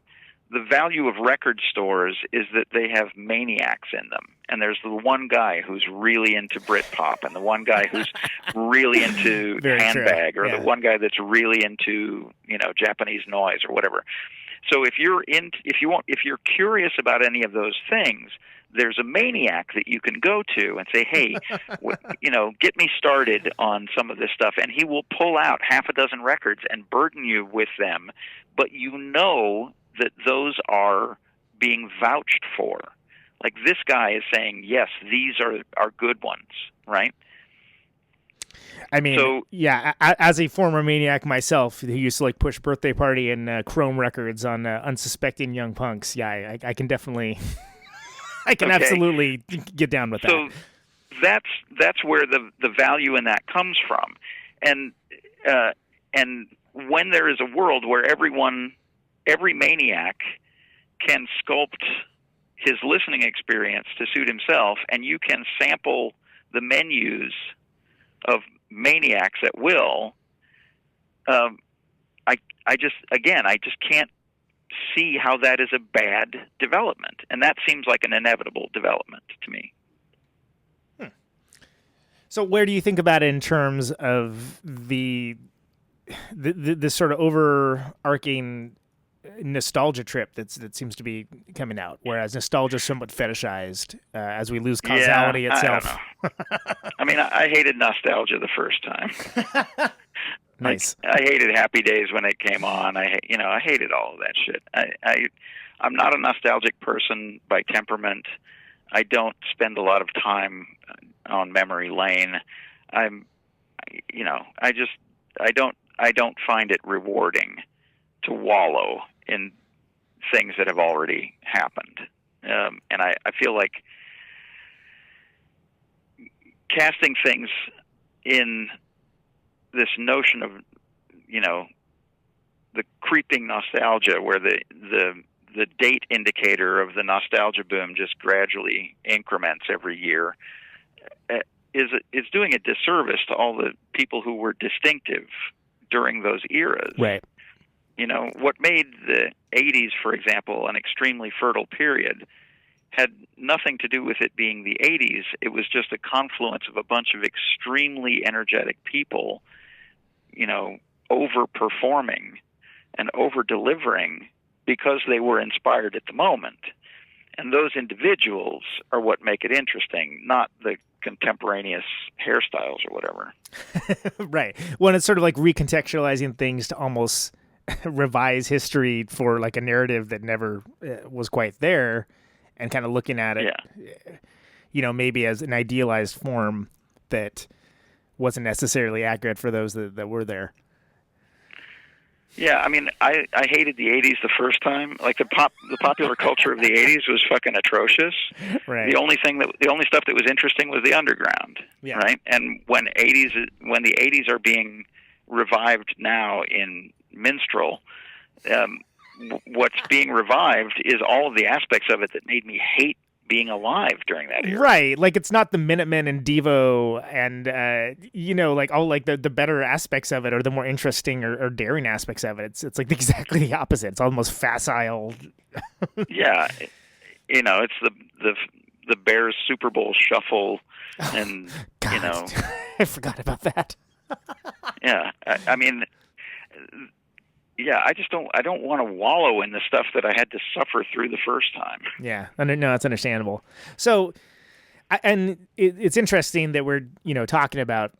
[SPEAKER 4] the value of record stores is that they have maniacs in them. And there's the one guy who's really into Britpop, and the one guy who's really into Handbag, or the one guy that's really into, Japanese noise or whatever. So if you're curious about any of those things, there's a maniac that you can go to and say, hey, get me started on some of this stuff. And he will pull out half a dozen records and burden you with them. But that those are being vouched for. Like, this guy is saying, yes, these are good ones, right?
[SPEAKER 3] I mean,
[SPEAKER 4] So-
[SPEAKER 3] yeah, as a former maniac myself who used to like push birthday party and Chrome records on unsuspecting young punks, yeah, I can definitely, I can
[SPEAKER 4] Okay.
[SPEAKER 3] absolutely get down with
[SPEAKER 4] So
[SPEAKER 3] that.
[SPEAKER 4] that's where the value in that comes from, and when there is a world where every maniac can sculpt his listening experience to suit himself, and you can sample the menus of maniacs at will, I just can't see how that is a bad development, and that seems like an inevitable development to me.
[SPEAKER 3] So where do you think about it in terms of the sort of overarching nostalgia trip that seems to be coming out, whereas nostalgia is somewhat fetishized as we lose causality itself?
[SPEAKER 4] I don't know. I mean, I hated nostalgia the first time.
[SPEAKER 3] Nice.
[SPEAKER 4] I hated Happy Days when it came on. I hated all of that shit. I'm not a nostalgic person by temperament. I don't spend a lot of time on memory lane. I don't find it rewarding to wallow in things that have already happened. And I feel like casting things in this notion of, the creeping nostalgia, where the date indicator of the nostalgia boom just gradually increments every year, is doing a disservice to all the people who were distinctive during those eras.
[SPEAKER 3] Right.
[SPEAKER 4] What made the 80s, for example, an extremely fertile period had nothing to do with it being the 80s. It was just a confluence of a bunch of extremely energetic people, overperforming and over-delivering because they were inspired at the moment. And those individuals are what make it interesting, not the contemporaneous hairstyles or whatever.
[SPEAKER 3] Right. When it's sort of like recontextualizing things to almost revise history for like a narrative that never was quite there, and kind of looking at it, maybe as an idealized form that wasn't necessarily accurate for those that were there.
[SPEAKER 4] Yeah, I mean, I hated the 80s the first time. Like the popular culture of the 80s was fucking atrocious.
[SPEAKER 3] Right.
[SPEAKER 4] The only stuff that was interesting was the underground.
[SPEAKER 3] Yeah.
[SPEAKER 4] Right. And when the 80s are being revived now in minstrel, what's being revived is all of the aspects of it that made me hate being alive during that era.
[SPEAKER 3] Right. Like it's not the Minutemen and Devo and, like all like the better aspects of it or the more interesting or daring aspects of it. It's like exactly the opposite. It's almost facile.
[SPEAKER 4] Yeah. It's the Bears Super Bowl shuffle and,
[SPEAKER 3] God, I forgot about that.
[SPEAKER 4] Yeah. I mean, yeah, I don't want to wallow in the stuff that I had to suffer through the first time.
[SPEAKER 3] Yeah, no, that's understandable. So, it's interesting that we're talking about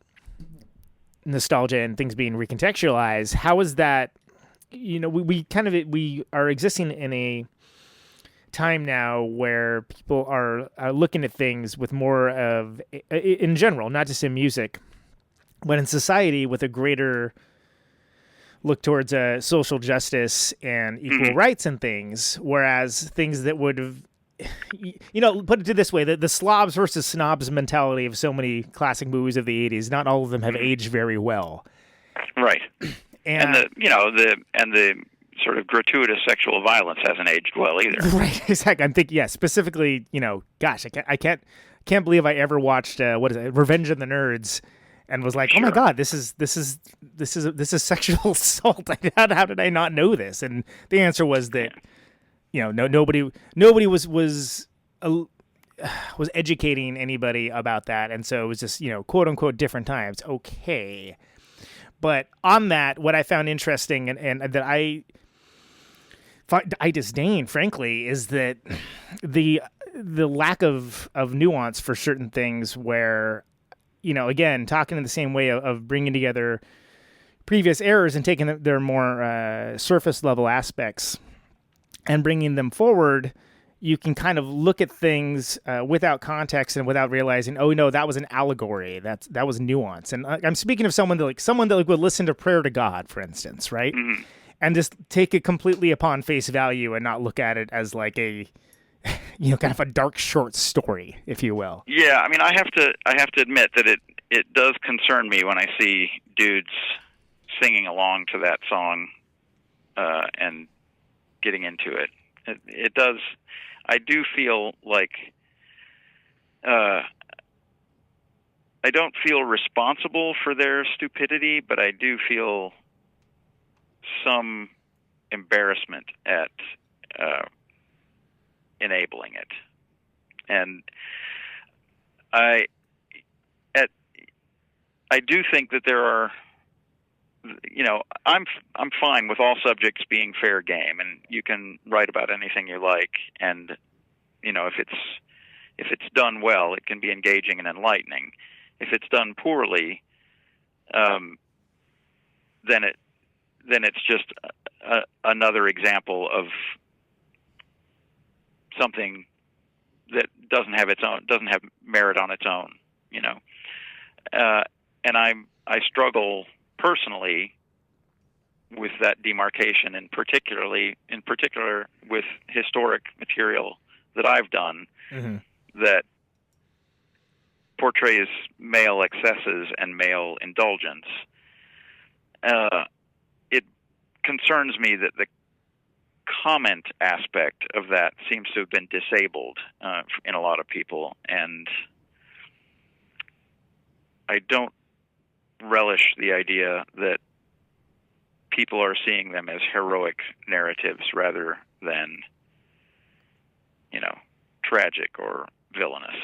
[SPEAKER 3] nostalgia and things being recontextualized. How is that? We are existing in a time now where people are looking at things with more of, in general, not just in music, but in society, with a greater look towards social justice and equal rights and things, whereas things that would have, put it this way, the slobs versus snobs mentality of so many classic movies of the 80s, not all of them have aged very well.
[SPEAKER 4] Right.
[SPEAKER 3] And
[SPEAKER 4] the sort of gratuitous sexual violence hasn't aged well either.
[SPEAKER 3] Right, exactly. I'm thinking, specifically, gosh, I can't believe I ever watched, Revenge of the Nerds, and was like,
[SPEAKER 4] Sure.
[SPEAKER 3] oh my God, this is sexual assault. How did I not know this? And the answer was that, nobody was educating anybody about that. And so it was just, quote unquote, different times. Okay. But on that, what I found interesting and that I disdain, frankly, is that the lack of nuance for certain things where, again, talking in the same way of bringing together previous errors and taking their more surface level aspects and bringing them forward, you can kind of look at things without context and without realizing, oh no, that was an allegory. That was nuance. And I'm speaking of someone that would listen to Prayer to God, for instance, right?
[SPEAKER 4] Mm-hmm.
[SPEAKER 3] And just take it completely upon face value and not look at it as like a, kind of a dark short story, if you will.
[SPEAKER 4] Yeah, I mean, I have to admit that it does concern me when I see dudes singing along to that song and getting into it. It does. I do feel like I don't feel responsible for their stupidity, but I do feel some embarrassment at enabling it. And I do think that there are, I'm fine with all subjects being fair game, and you can write about anything you like, and if it's done well, it can be engaging and enlightening. If it's done poorly, then it's just another example of something that doesn't have merit on its own, and I struggle personally with that demarcation, and in particular with historic material that I've done
[SPEAKER 3] Mm-hmm.
[SPEAKER 4] that portrays male excesses and male indulgence. It concerns me that the comment aspect of that seems to have been disabled in a lot of people, and I don't relish the idea that people are seeing them as heroic narratives rather than, tragic or villainous.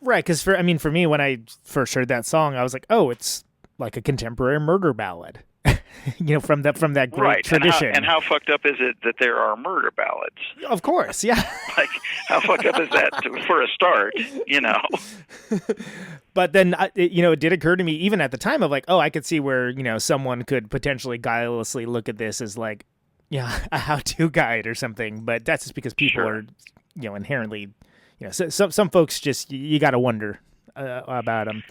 [SPEAKER 3] Right, because for me, when I first heard that song, I was like, oh, it's like a contemporary murder ballad, from that great
[SPEAKER 4] right.
[SPEAKER 3] tradition.
[SPEAKER 4] And how fucked up is it that there are murder ballads?
[SPEAKER 3] Of course, yeah.
[SPEAKER 4] Like, how fucked up is that for a start,
[SPEAKER 3] But then, it did occur to me, even at the time, of like, oh, I could see where, someone could potentially guilelessly look at this as like, a how-to guide or something. But that's just because people
[SPEAKER 4] Sure.
[SPEAKER 3] are, inherently, some folks just, you got to wonder about them.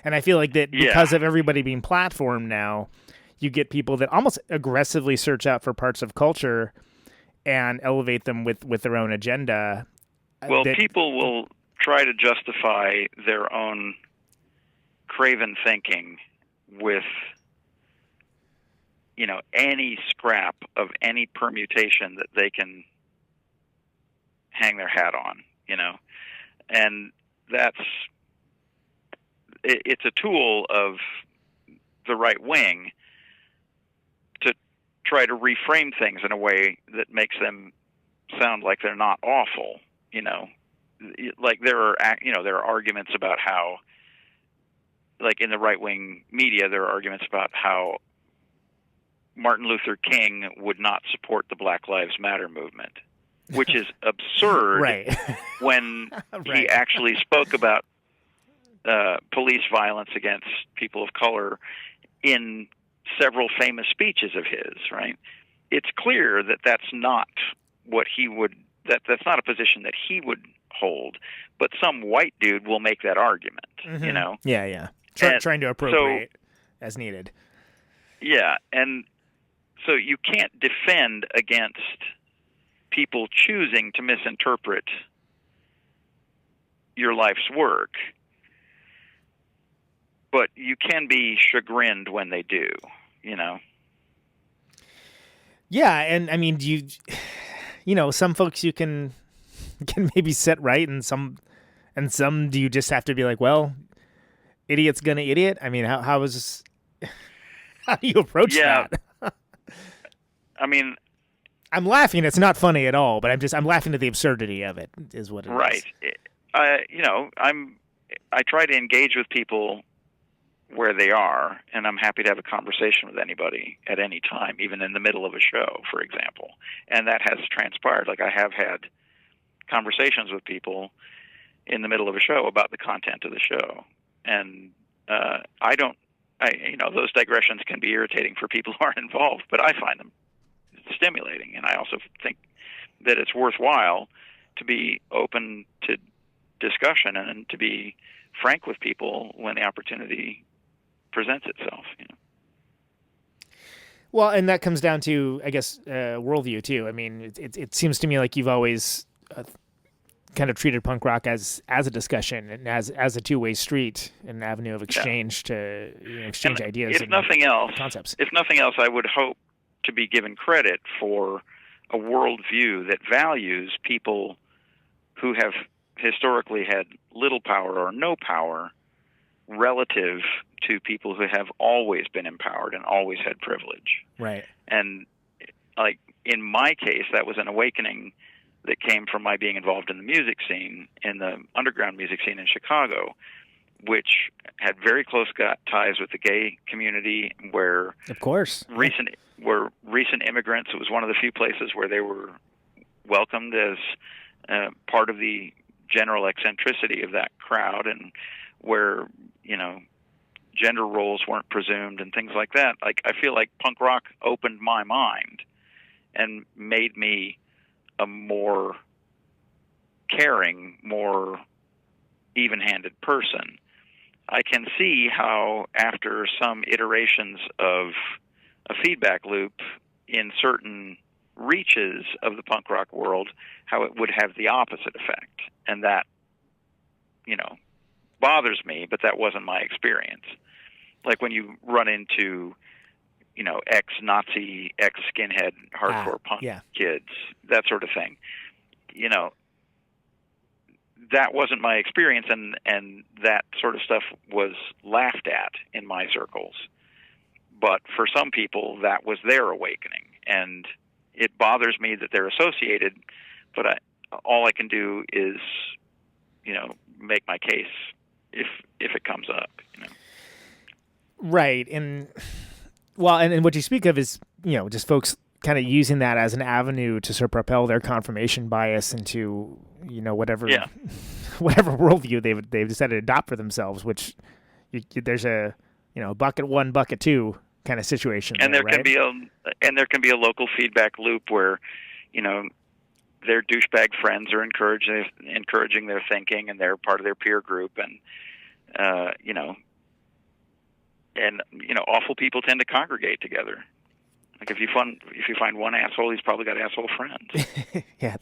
[SPEAKER 3] And I feel like that because of everybody being platformed now, you get people that almost aggressively search out for parts of culture and elevate them with their own agenda.
[SPEAKER 4] Well, people will try to justify their own craven thinking with, any scrap of any permutation that they can hang their hat on, and it's a tool of the right wing to try to reframe things in a way that makes them sound like they're not awful, like there are arguments about how, like in the right wing media, there are arguments about how Martin Luther King would not support the Black Lives Matter movement, which is absurd
[SPEAKER 3] Right.
[SPEAKER 4] when
[SPEAKER 3] Right.
[SPEAKER 4] he actually spoke about police violence against people of color in several famous speeches of his, right? It's clear that that's not what he would, that's not a position that he would hold, but some white dude will make that argument,
[SPEAKER 3] Mm-hmm. Yeah.
[SPEAKER 4] And
[SPEAKER 3] Trying to appropriate as needed.
[SPEAKER 4] Yeah, and so you can't defend against people choosing to misinterpret your life's work, but you can be chagrined when they do,
[SPEAKER 3] Yeah, and I mean, do you, some folks you can maybe set right, and some do you just have to be like, well, idiot's gonna idiot? I mean, how do you approach that?
[SPEAKER 4] I mean,
[SPEAKER 3] I'm laughing. It's not funny at all, but I'm laughing at the absurdity of it. Is what it
[SPEAKER 4] right.
[SPEAKER 3] is.
[SPEAKER 4] I try to engage with people where they are, and I'm happy to have a conversation with anybody at any time, even in the middle of a show, for example. And that has transpired. Like, I have had conversations with people in the middle of a show about the content of the show. And those digressions can be irritating for people who aren't involved, but I find them stimulating. And I also think that it's worthwhile to be open to discussion and to be frank with people when the opportunity presents itself.
[SPEAKER 1] Well, and that comes down to, I guess, worldview too. I mean, it seems to me like you've always kind of treated punk rock as a discussion and as a two-way street, an avenue of exchange to exchange ideas.
[SPEAKER 4] If nothing else,
[SPEAKER 1] concepts.
[SPEAKER 4] If nothing else, I would hope to be given credit for a worldview that values people who have historically had little power or no power relative to people who have always been empowered and always had privilege.
[SPEAKER 1] Right.
[SPEAKER 4] And like in my case, that was an awakening that came from my being involved in the music scene, in the underground music scene in Chicago, which had very close ties with the gay community, where
[SPEAKER 1] of course
[SPEAKER 4] recent immigrants. It was one of the few places where they were welcomed as part of the general eccentricity of that crowd, and where gender roles weren't presumed and things like that. Like, I feel like punk rock opened my mind and made me a more caring, more even-handed person. I can see how after some iterations of a feedback loop in certain reaches of the punk rock world, how it would have the opposite effect. And that, bothers me, but that wasn't my experience. Like when you run into, ex-Nazi, ex-skinhead, hardcore punk kids, that sort of thing. That wasn't my experience, and that sort of stuff was laughed at in my circles. But for some people, that was their awakening, and it bothers me that they're associated, but all I can do is, make my case if it comes up.
[SPEAKER 1] Right, and what you speak of is, just folks kind of using that as an avenue to sort of propel their confirmation bias into, whatever worldview they've decided to adopt for themselves, which there's a, bucket one, bucket two kind of situation.
[SPEAKER 4] And there
[SPEAKER 1] right?
[SPEAKER 4] can be a local feedback loop where, their douchebag friends are encouraging their thinking, and they're part of their peer group, and awful people tend to congregate together. Like if you find one asshole, he's probably got asshole friends.
[SPEAKER 1] Yeah,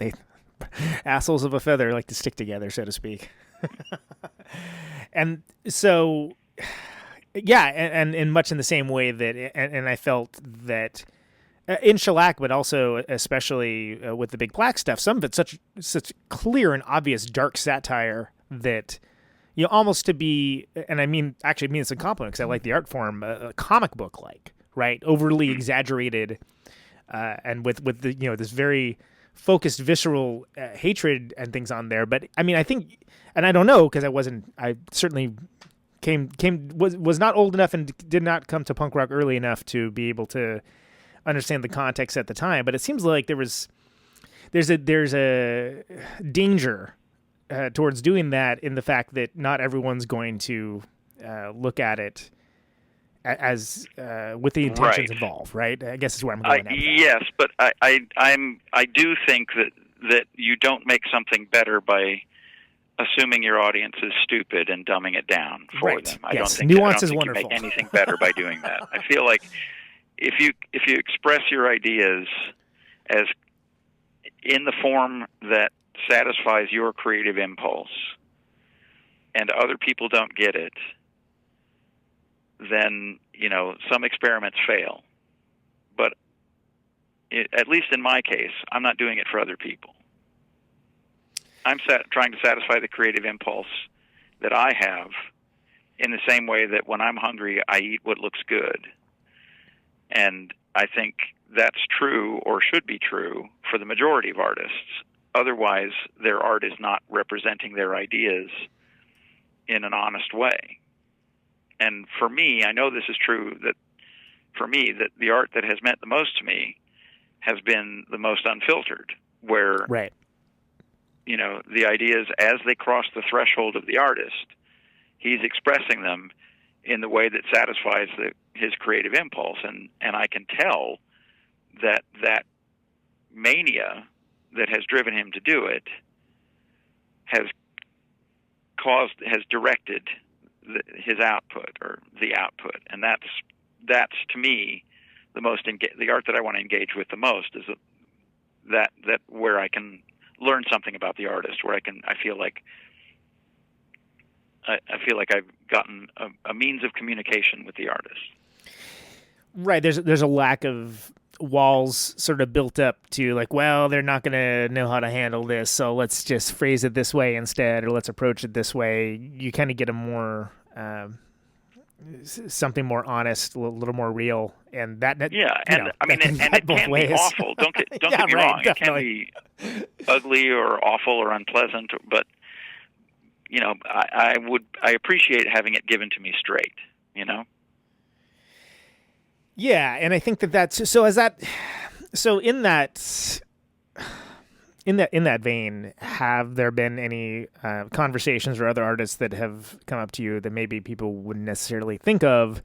[SPEAKER 1] assholes of a feather like to stick together, so to speak. And so, yeah, and much in the same way that, and I felt that in Shellac, but also especially with the Big Black stuff, some of it's such clear and obvious dark satire that almost to be, and I mean it's a compliment because I like the art form, a comic book like, right, overly exaggerated, and with the this very focused visceral hatred and things on there. But I mean, I think, and I don't know because I certainly was not old enough and did not come to punk rock early enough to be able to understand the context at the time, but it seems like there's a danger towards doing that, in the fact that not everyone's going to look at it as with the intentions involved, right? I guess is where I'm going.
[SPEAKER 4] Yes, but I do think that you don't make something better by assuming your audience is stupid and dumbing it down for them. I don't think
[SPEAKER 1] Nuance is wonderful.
[SPEAKER 4] You make anything better by doing that. I feel like if you express your ideas as in the form that satisfies your creative impulse and other people don't get it, then some experiments fail. But at least in my case, I'm not doing it for other people. I'm trying to satisfy the creative impulse that I have, in the same way that when I'm hungry, I eat what looks good. And I think that's true, or should be true, for the majority of artists. Otherwise, their art is not representing their ideas in an honest way. And for me, I know this is true, that for me, that the art that has meant the most to me has been the most unfiltered, where the ideas, as they cross the threshold of the artist, he's expressing them in the way that satisfies his creative impulse, and I can tell that mania that has driven him to do it has directed his output or the output, and that's to me the art that I want to engage with the most is that where I can learn something about the artist, where I feel like I've gotten a means of communication with the artist.
[SPEAKER 1] Right. There's a lack of walls sort of built up to like, well, they're not going to know how to handle this, so let's just phrase it this way instead, or let's approach it this way. You kind of get a more something more honest, a little more real, and that
[SPEAKER 4] yeah, and I mean, and it can be awful. Don't get me wrong. Definitely. It can be ugly or awful or unpleasant, but I appreciate having it given to me straight.
[SPEAKER 1] Yeah, and I think that's so. So in that vein, have there been any conversations or other artists that have come up to you that maybe people wouldn't necessarily think of,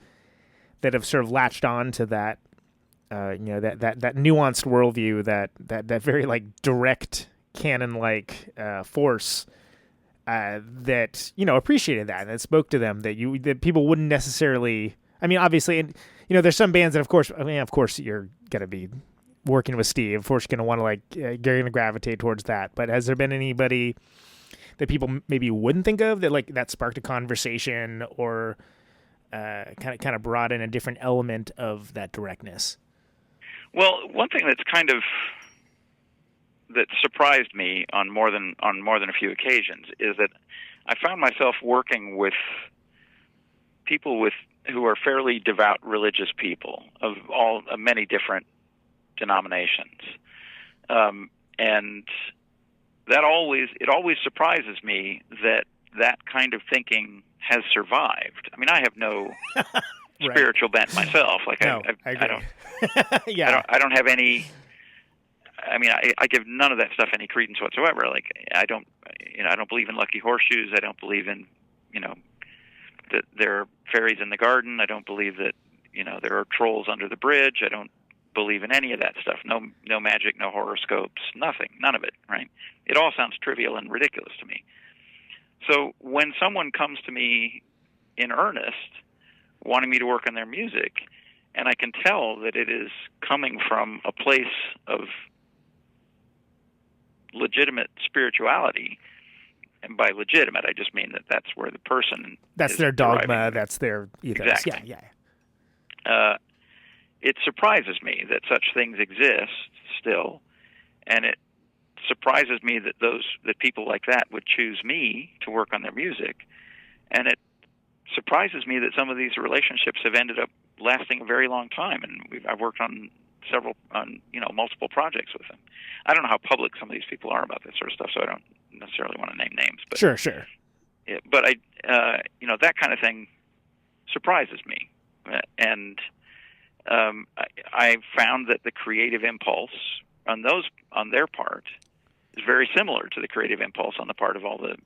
[SPEAKER 1] that have sort of latched on to that, that nuanced worldview, that very like direct canon like force, that appreciated that and that spoke to them, that people wouldn't necessarily. I mean, obviously, and there's some bands that, of course, you're gonna be working with Steve. Of course, you're gonna want to you're gonna gravitate towards that. But has there been anybody that people maybe wouldn't think of that sparked a conversation or kind of brought in a different element of that directness?
[SPEAKER 4] Well, one thing that surprised me on more than a few occasions is that I found myself working with people who are fairly devout religious people of many different denominations, and it always surprises me that kind of thinking has survived. I mean, I have no
[SPEAKER 1] Right.
[SPEAKER 4] spiritual bent myself. Like
[SPEAKER 1] no, I
[SPEAKER 4] don't.
[SPEAKER 1] Yeah,
[SPEAKER 4] I don't have any. I mean, I give none of that stuff any credence whatsoever. Like, I don't believe in lucky horseshoes. I don't believe in, that there are fairies in the garden. I don't believe that, there are trolls under the bridge. I don't believe in any of that stuff. No magic, no horoscopes, nothing, none of it, right? It all sounds trivial and ridiculous to me. So when someone comes to me in earnest, wanting me to work on their music, and I can tell that it is coming from a place of legitimate spirituality, and by legitimate, I just mean that that's where the person
[SPEAKER 1] that's
[SPEAKER 4] is
[SPEAKER 1] their dogma,
[SPEAKER 4] deriving.
[SPEAKER 1] that's their ethos.
[SPEAKER 4] Exactly.
[SPEAKER 1] Yeah.
[SPEAKER 4] It surprises me that such things exist still, and it surprises me that people like that would choose me to work on their music, and it surprises me that some of these relationships have ended up lasting a very long time, and I've worked on multiple projects with them. I don't know how public some of these people are about this sort of stuff, so I don't necessarily want to name names. But
[SPEAKER 1] Sure.
[SPEAKER 4] Yeah, but that kind of thing surprises me, and I found that the creative impulse on their part is very similar to the creative impulse on the part of all the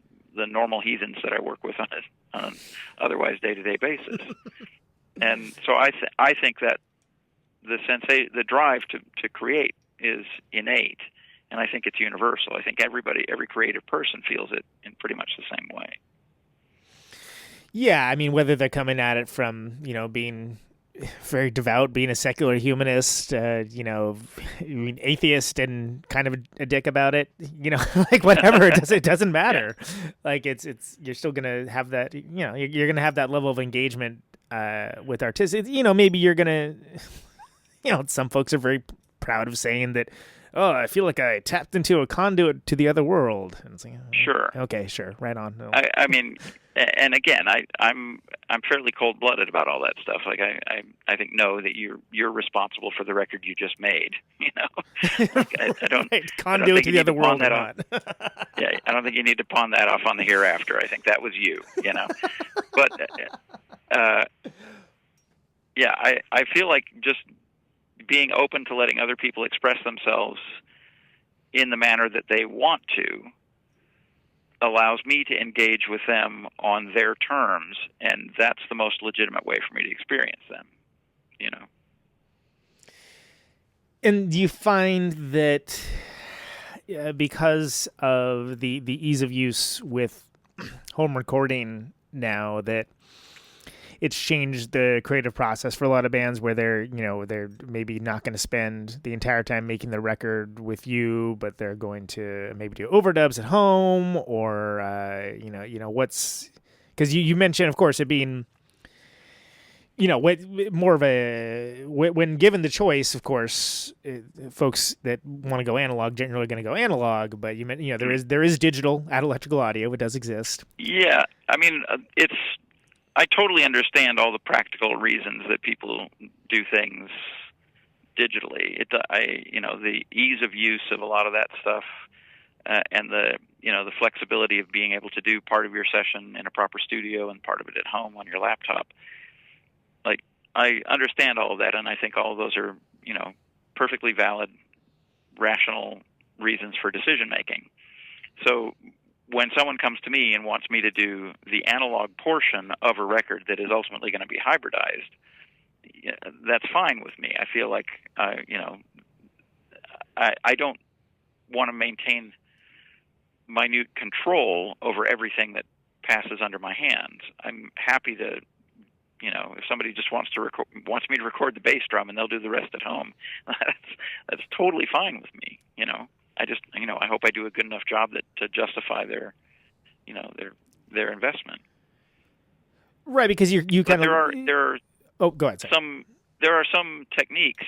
[SPEAKER 4] normal heathens that I work with on an otherwise day-to-day basis. And so I think that the drive to create is innate, and I think it's universal. I think every creative person feels it in pretty much the same way.
[SPEAKER 1] Yeah, I mean, whether they're coming at it from, being very devout, being a secular humanist, atheist and kind of a dick about it, like whatever, it doesn't matter. Yeah. Like it's you're still gonna have that, you're gonna have that level of engagement with artists. Maybe you're gonna, some folks are very proud of saying that, oh, I feel like I tapped into a conduit to the other world. And it's like,
[SPEAKER 4] sure.
[SPEAKER 1] Okay, sure. Right on. No.
[SPEAKER 4] I mean, and again, I'm fairly cold-blooded about all that stuff. Like I think that you're responsible for the record you just made. Like, I don't.
[SPEAKER 1] Right. Conduit to the other world.
[SPEAKER 4] Yeah, I don't think you need to pawn that off on the hereafter. I think that was you. But yeah, I feel like just being open to letting other people express themselves in the manner that they want to allows me to engage with them on their terms, and that's the most legitimate way for me to experience them,
[SPEAKER 1] And do you find that because of the ease of use with home recording now, that it's changed the creative process for a lot of bands where they're maybe not going to spend the entire time making the record with you, but they're going to maybe do overdubs at home, or what's, because you mentioned, of course, it being more of a, when given the choice, of course, folks that want to go analog generally going to go analog, but there is digital electrical audio. It does exist.
[SPEAKER 4] Yeah, I mean, I totally understand all the practical reasons that people do things digitally. The ease of use of a lot of that stuff, and the flexibility of being able to do part of your session in a proper studio and part of it at home on your laptop. Like, I understand all of that, and I think all of those are, perfectly valid, rational reasons for decision making. So when someone comes to me and wants me to do the analog portion of a record that is ultimately going to be hybridized, that's fine with me. I feel like, I don't want to maintain minute control over everything that passes under my hands. I'm happy to, if somebody just wants me to record the bass drum and they'll do the rest at home, that's totally fine with me. I just, I hope I do a good enough job to justify their investment.
[SPEAKER 1] Right, because you kind of
[SPEAKER 4] there are
[SPEAKER 1] oh, go ahead. Sorry.
[SPEAKER 4] There are some techniques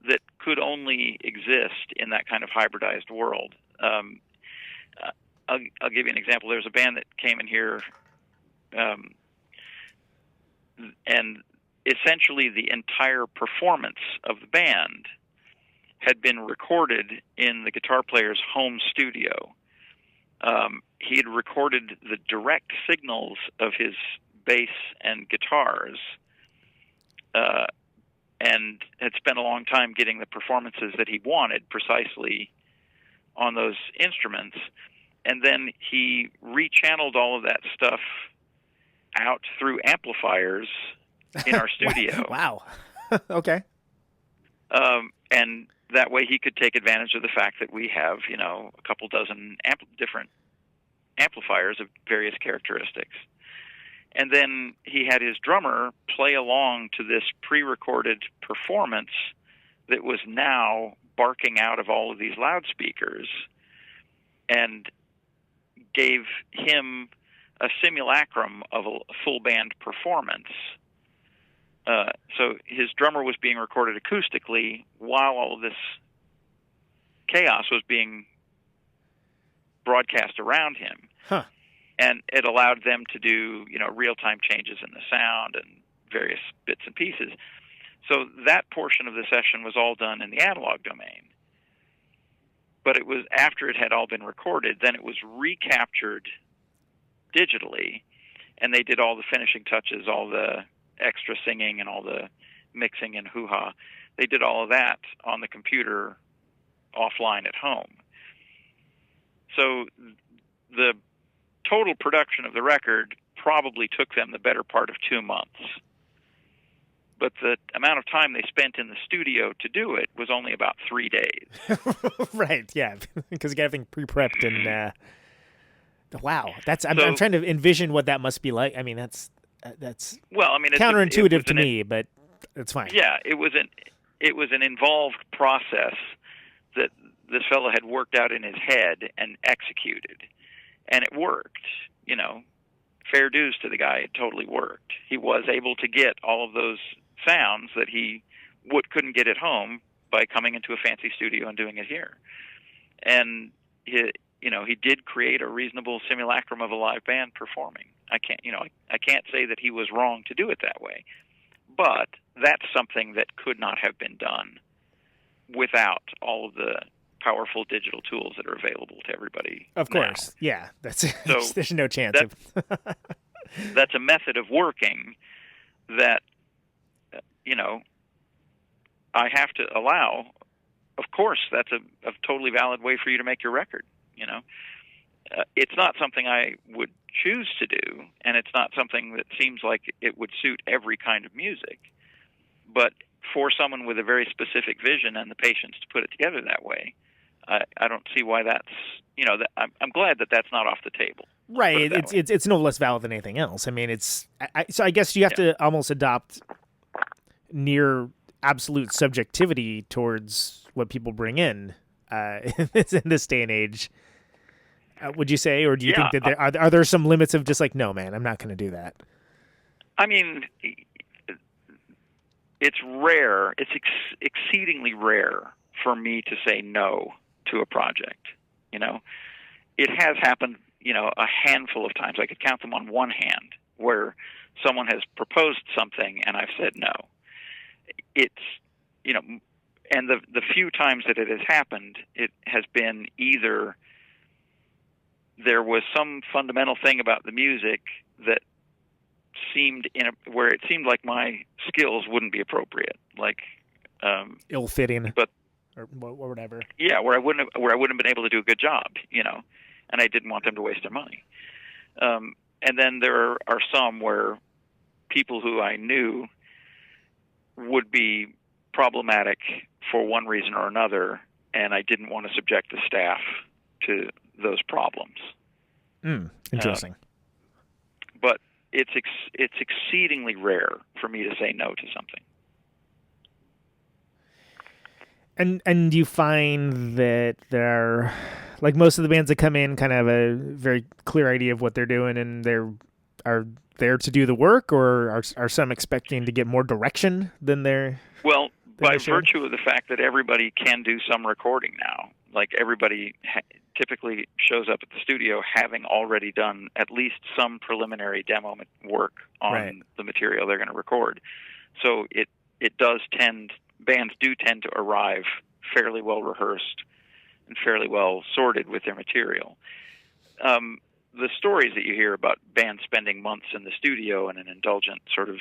[SPEAKER 4] that could only exist in that kind of hybridized world. I'll give you an example. There's a band that came in here, and essentially the entire performance of the band had been recorded in the guitar player's home studio. He had recorded the direct signals of his bass and guitars, and had spent a long time getting the performances that he wanted precisely on those instruments. And then he rechanneled all of that stuff out through amplifiers in our studio.
[SPEAKER 1] Wow. Okay.
[SPEAKER 4] And that way he could take advantage of the fact that we have, a couple dozen different amplifiers of various characteristics. And then he had his drummer play along to this pre-recorded performance that was now barking out of all of these loudspeakers, and gave him a simulacrum of a full band performance. So his drummer was being recorded acoustically while all of this chaos was being broadcast around him.
[SPEAKER 1] Huh.
[SPEAKER 4] And it allowed them to do, real-time changes in the sound and various bits and pieces. So that portion of the session was all done in the analog domain. But it was after it had all been recorded, then it was recaptured digitally, and they did all the finishing touches, all the extra singing and all the mixing and hoo-ha. They did all of that on the computer offline at home. So the total production of the record probably took them the better part of 2 months. But the amount of time they spent in the studio to do it was only about 3 days.
[SPEAKER 1] Right, yeah, because you got everything pre-prepped and wow, I'm trying to envision what that must be like. I mean, that's
[SPEAKER 4] well, I mean,
[SPEAKER 1] counterintuitive to me, but it's fine.
[SPEAKER 4] Yeah, it was an involved process that this fellow had worked out in his head and executed, and it worked. Fair dues to the guy; it totally worked. He was able to get all of those sounds that he couldn't get at home by coming into a fancy studio and doing it here. And he did create a reasonable simulacrum of a live band performing. I can't say that he was wrong to do it that way, but that's something that could not have been done without all of the powerful digital tools that are available to everybody.
[SPEAKER 1] Of course,
[SPEAKER 4] now.
[SPEAKER 1] Yeah, there's no chance of.
[SPEAKER 4] That's a method of working that I have to allow. Of course, that's a totally valid way for you to make your record. It's not something I would choose to do, and it's not something that seems like it would suit every kind of music. But for someone with a very specific vision and the patience to put it together that way, I don't see why that's, I'm glad that that's not off the table.
[SPEAKER 1] Right. It's no less valid than anything else. I mean, so I guess you have to almost adopt near absolute subjectivity towards what people bring in this day and age. Would you say, or do you think that are there some limits of just like, no, man, I'm not going to do that?
[SPEAKER 4] I mean, it's rare. It's exceedingly rare for me to say no to a project. It has happened, a handful of times. I could count them on one hand where someone has proposed something and I've said no. It's, and the few times that it has happened, it has been either there was some fundamental thing about the music that seemed where it seemed like my skills wouldn't be appropriate, like
[SPEAKER 1] ill-fitting,
[SPEAKER 4] but
[SPEAKER 1] or whatever.
[SPEAKER 4] Yeah, where I wouldn't have been able to do a good job, and I didn't want them to waste their money. And then there are some where people who I knew would be problematic for one reason or another, and I didn't want to subject the staff to those problems.
[SPEAKER 1] Interesting.
[SPEAKER 4] But it's exceedingly rare for me to say no to something.
[SPEAKER 1] And do you find that there are, like most of the bands that come in, kind of a very clear idea of what they're doing, and they're are there to do the work, or are some expecting to get more direction than they're?
[SPEAKER 4] Well, by virtue of the fact that everybody can do some recording now, like everybody typically shows up at the studio having already done at least some preliminary demo work on the material they're going to record. So it does bands do tend to arrive fairly well rehearsed and fairly well sorted with their material. The stories that you hear about bands spending months in the studio in an indulgent sort of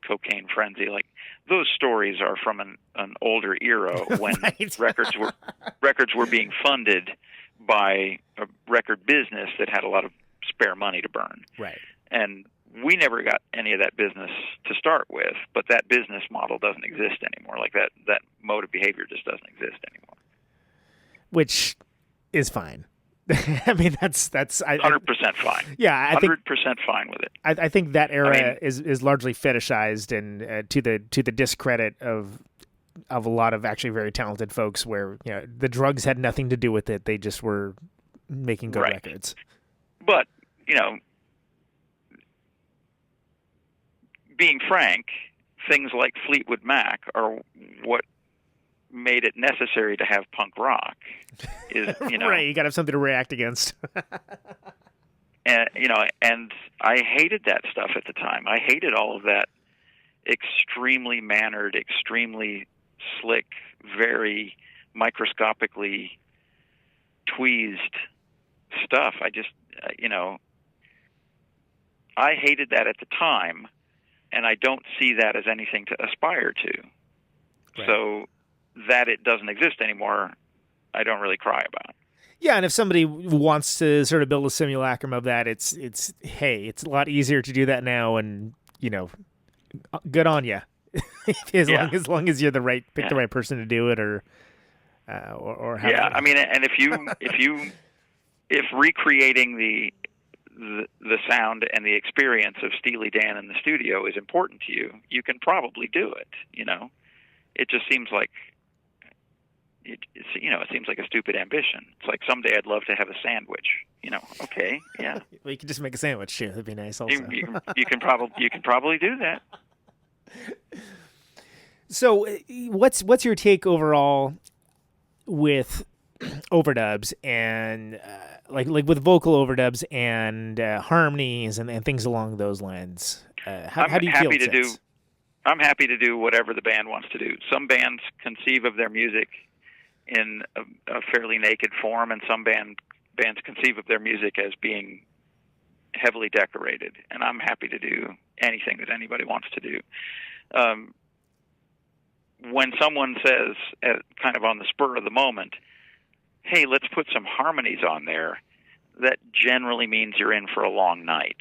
[SPEAKER 4] cocaine frenzy, like those stories are from an older era when records were being funded by a record business that had a lot of spare money to burn.
[SPEAKER 1] Right.
[SPEAKER 4] And we never got any of that business to start with, but that business model doesn't exist anymore. Like that mode of behavior just doesn't exist anymore.
[SPEAKER 1] Which is fine. I mean, that's
[SPEAKER 4] 100% fine.
[SPEAKER 1] Yeah, I think
[SPEAKER 4] 100% fine with it.
[SPEAKER 1] I think that era is largely fetishized and to the discredit of a lot of actually very talented folks, where the drugs had nothing to do with it. They just were making good records.
[SPEAKER 4] But being frank, things like Fleetwood Mac are what made it necessary to have punk rock.
[SPEAKER 1] Right, you got to have something to react against.
[SPEAKER 4] And I hated that stuff at the time. I hated all of that extremely mannered, extremely slick, very microscopically tweezed stuff. I just, I hated that at the time, and I don't see that as anything to aspire to. Right. So that it doesn't exist anymore, I don't really cry about.
[SPEAKER 1] Yeah, and if somebody wants to sort of build a simulacrum of that, it's a lot easier to do that now, and good on you. as long as you're the right person to do it, or have
[SPEAKER 4] I mean, and if recreating the sound and the experience of Steely Dan in the studio is important to you, you can probably do it. It just seems like it seems like a stupid ambition. It's like someday I'd love to have a sandwich. Okay, yeah.
[SPEAKER 1] Well, you could just make a sandwich too. That'd be nice. Also,
[SPEAKER 4] you can probably do that.
[SPEAKER 1] So, what's your take overall with overdubs and like with vocal overdubs and harmonies and things along those lines? How do you feel?
[SPEAKER 4] I'm happy to do whatever the band wants to do. Some bands conceive of their music in a fairly naked form, and some bands conceive of their music as being heavily decorated, and I'm happy to do anything that anybody wants to do. When someone says, kind of on the spur of the moment, hey, let's put some harmonies on there, that generally means you're in for a long night,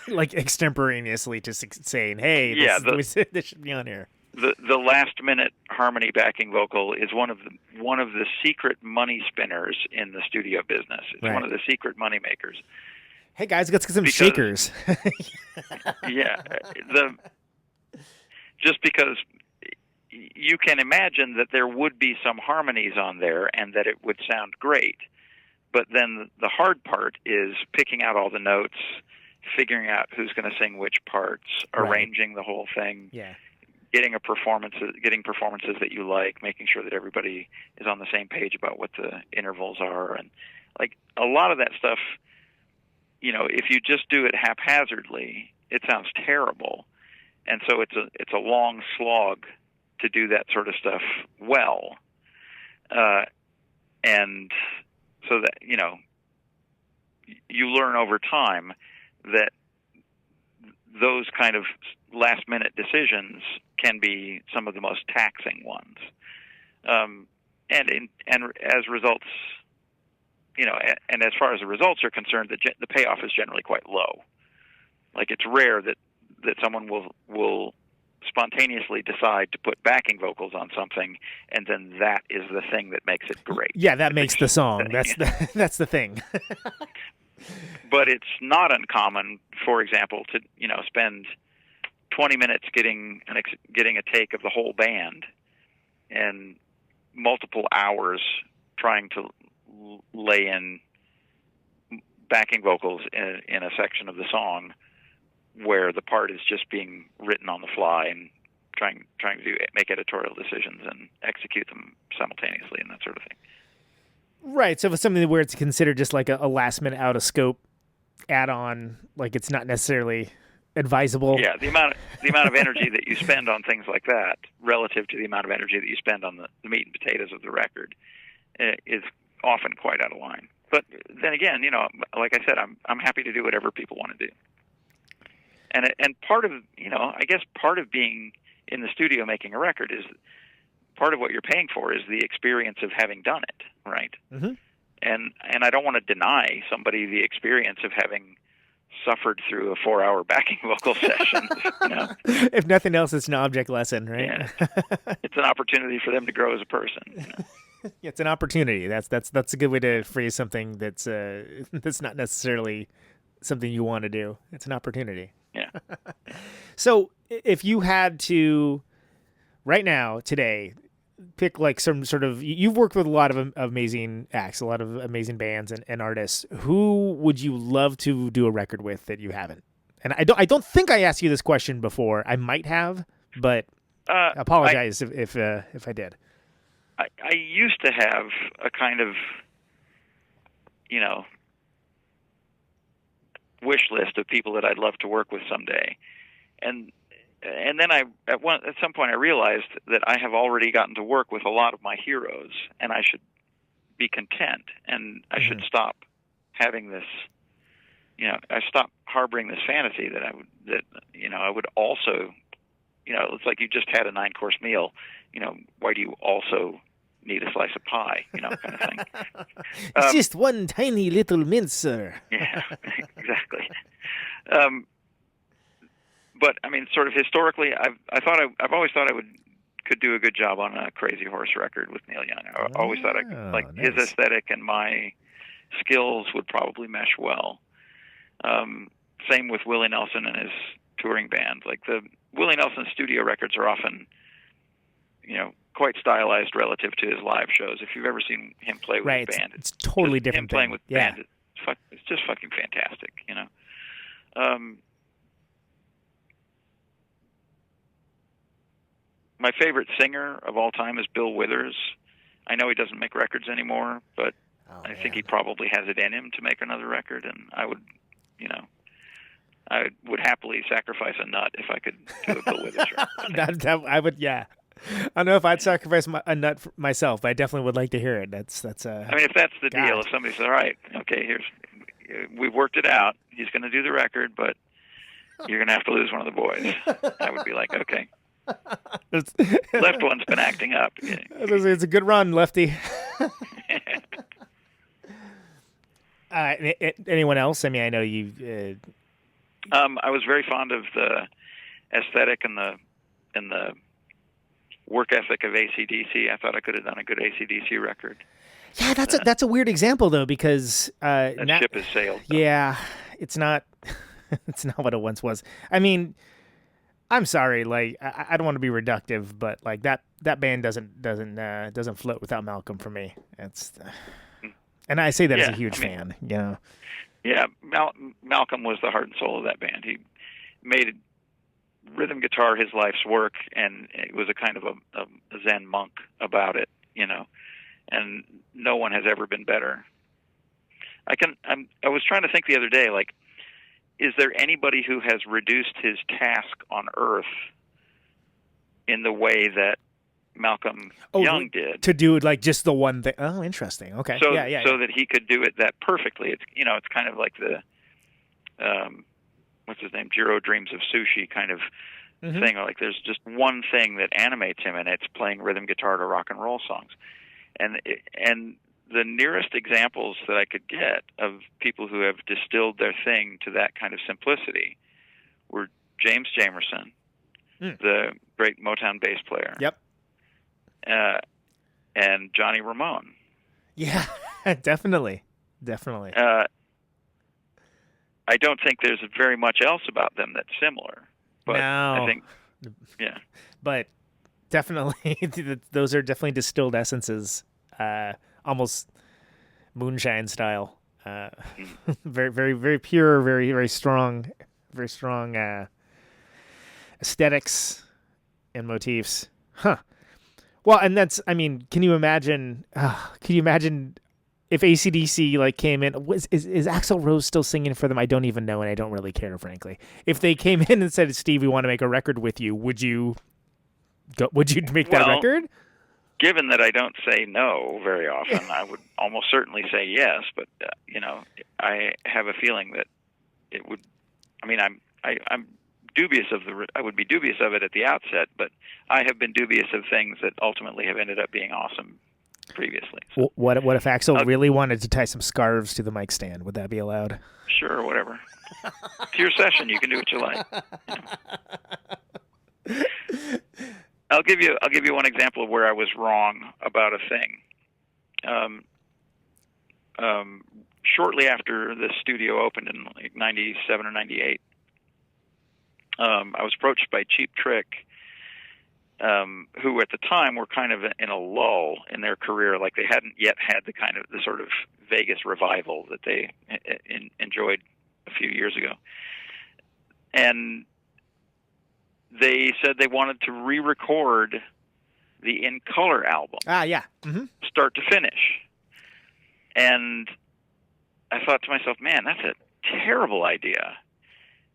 [SPEAKER 4] Like extemporaneously just saying, hey, this should be on here. the last minute harmony backing vocal is one of the secret money spinners in the studio business. It's
[SPEAKER 1] Right.
[SPEAKER 4] one of the secret money makers.
[SPEAKER 1] Hey guys, let's get some shakers.
[SPEAKER 4] Yeah, just because you can imagine that there would be some harmonies on there and that it would sound great, but then the hard part is picking out all the notes, figuring out who's going to sing which parts, arranging the whole thing.
[SPEAKER 1] Yeah.
[SPEAKER 4] Getting performances that you like, making sure that everybody is on the same page about what the intervals are, and like a lot of that stuff. If you just do it haphazardly, it sounds terrible, and so it's a long slog to do that sort of stuff well, and so that you learn over time that those kind of last-minute decisions can be some of the most taxing ones, and as results, and as far as the results are concerned, the payoff is generally quite low. Like it's rare that someone will spontaneously decide to put backing vocals on something, and then that is the thing that makes it great.
[SPEAKER 1] Yeah, that makes the song. That's the thing.
[SPEAKER 4] But it's not uncommon, for example, to spend 20 minutes getting a take of the whole band, and multiple hours trying to lay in backing vocals in a section of the song where the part is just being written on the fly, and trying to make editorial decisions and execute them simultaneously and that sort of thing. Right.
[SPEAKER 1] So if it's something where it's considered just like a last minute out of scope add-on, like it's not necessarily advisable.
[SPEAKER 4] Yeah, the amount of energy that you spend on things like that relative to the amount of energy that you spend on the meat and potatoes of the record is often quite out of line. But then again, like I said, I'm happy to do whatever people want to do. And part of I guess part of being in the studio making a record is part of what you're paying for is the experience of having done it, right?
[SPEAKER 1] Mm-hmm.
[SPEAKER 4] And I don't want to deny somebody the experience of having suffered through a 4-hour backing vocal session.
[SPEAKER 1] If nothing else, it's an object lesson, right?
[SPEAKER 4] Yeah. It's an opportunity for them to grow as a person.
[SPEAKER 1] Yeah, it's an opportunity. That's a good way to phrase something that's not necessarily something you want to do. It's an opportunity.
[SPEAKER 4] Yeah.
[SPEAKER 1] So if you had to, right now, today, pick like some sort of, you've worked with a lot of amazing acts, a lot of amazing bands and artists. Who would you love to do a record with that you haven't? And I don't think I asked you this question before. I might have, but I apologize if I did.
[SPEAKER 4] I used to have a kind of, wish list of people that I'd love to work with someday, and then at some point I realized that I have already gotten to work with a lot of my heroes, and I should be content, and I should stop having this, I stop harboring this fantasy that I would also, it's like you just had a 9-course meal, why do you also need a slice of pie, kind of thing.
[SPEAKER 1] It's just one tiny little mincer.
[SPEAKER 4] Yeah, exactly. But I mean, sort of historically, I've always thought I could do a good job on a Crazy Horse record with Neil Young. I always thought I could, like
[SPEAKER 1] nice.
[SPEAKER 4] His aesthetic and my skills would probably mesh well. Same with Willie Nelson and his touring band. Like the Willie Nelson studio records are often, quite stylized relative to his live shows. If you've ever seen him play with his band,
[SPEAKER 1] it's totally
[SPEAKER 4] just
[SPEAKER 1] different.
[SPEAKER 4] Him playing with
[SPEAKER 1] yeah.
[SPEAKER 4] band, it's just fucking fantastic, My favorite singer of all time is Bill Withers. I know he doesn't make records anymore, but I think he probably has it in him to make another record, and I would happily sacrifice a nut if I could do a Bill Withers record.
[SPEAKER 1] I would, yeah. I don't know if I'd sacrifice a nut for myself, but I definitely would like to hear it. That's.
[SPEAKER 4] I mean, if that's the deal, if somebody says, "All right, okay, we've worked it out. He's going to do the record, but you're going to have to lose one of the boys," I would be like, "Okay." Left one's been acting up.
[SPEAKER 1] It's a good run, Lefty. Anyone else? I mean, I know you.
[SPEAKER 4] I was very fond of the aesthetic and the work ethic of AC/DC. I thought I could have done a good AC/DC record.
[SPEAKER 3] Yeah, that's a weird example though, because
[SPEAKER 4] That ship has sailed. Though.
[SPEAKER 3] Yeah, it's not it's not what it once was. I mean, I'm sorry, like I don't want to be reductive, but like that band doesn't float without Malcolm for me. It's and I say that as a huge fan, you know.
[SPEAKER 4] Yeah, Malcolm was the heart and soul of that band. He made rhythm guitar his life's work, and it was a kind of a Zen monk about it, you know. And no one has ever been better. I was trying to think the other day, like, is there anybody who has reduced his task on Earth in the way that Malcolm Young did?
[SPEAKER 3] To do like just the one thing. Oh, interesting. Okay.
[SPEAKER 4] So that he could do it that perfectly. It's it's kind of like the what's his name? Jiro Dreams of Sushi kind of thing. Like there's just one thing that animates him, and it's playing rhythm guitar to rock and roll songs. And the nearest examples that I could get of people who have distilled their thing to that kind of simplicity were James Jamerson, the great Motown bass player.
[SPEAKER 3] Yep.
[SPEAKER 4] And Johnny Ramone.
[SPEAKER 3] Yeah, definitely.
[SPEAKER 4] I don't think there's very much else about them that's similar. But
[SPEAKER 3] no.
[SPEAKER 4] I think, yeah.
[SPEAKER 3] But definitely, those are definitely distilled essences, almost moonshine style. Very, very, very pure, very, very strong aesthetics and motifs. Huh. Well, and that's, I mean, can you imagine if AC/DC like came in? Is Axl Rose still singing for them? I don't even know, and I don't really care, frankly. If they came in and said, "Steve, we want to make a record with you," would you make that record?
[SPEAKER 4] Given that I don't say no very often, I would almost certainly say yes. But I have a feeling that it would. I mean, I'm dubious of I would be dubious of it at the outset, but I have been dubious of things that ultimately have ended up being awesome previously. So,
[SPEAKER 3] what if Axl really wanted to tie some scarves to the mic stand? Would that be allowed?
[SPEAKER 4] Sure, whatever. It's your session. You can do what you like. I'll give you one example of where I was wrong about a thing. Shortly after the studio opened in like 97 or 98, I was approached by Cheap Trick, who at the time were kind of in a lull in their career, like they hadn't yet had the sort of Vegas revival that they enjoyed a few years ago. And they said they wanted to re-record the In Color album.
[SPEAKER 3] Yeah.
[SPEAKER 4] Start to finish. And I thought to myself, man, that's a terrible idea.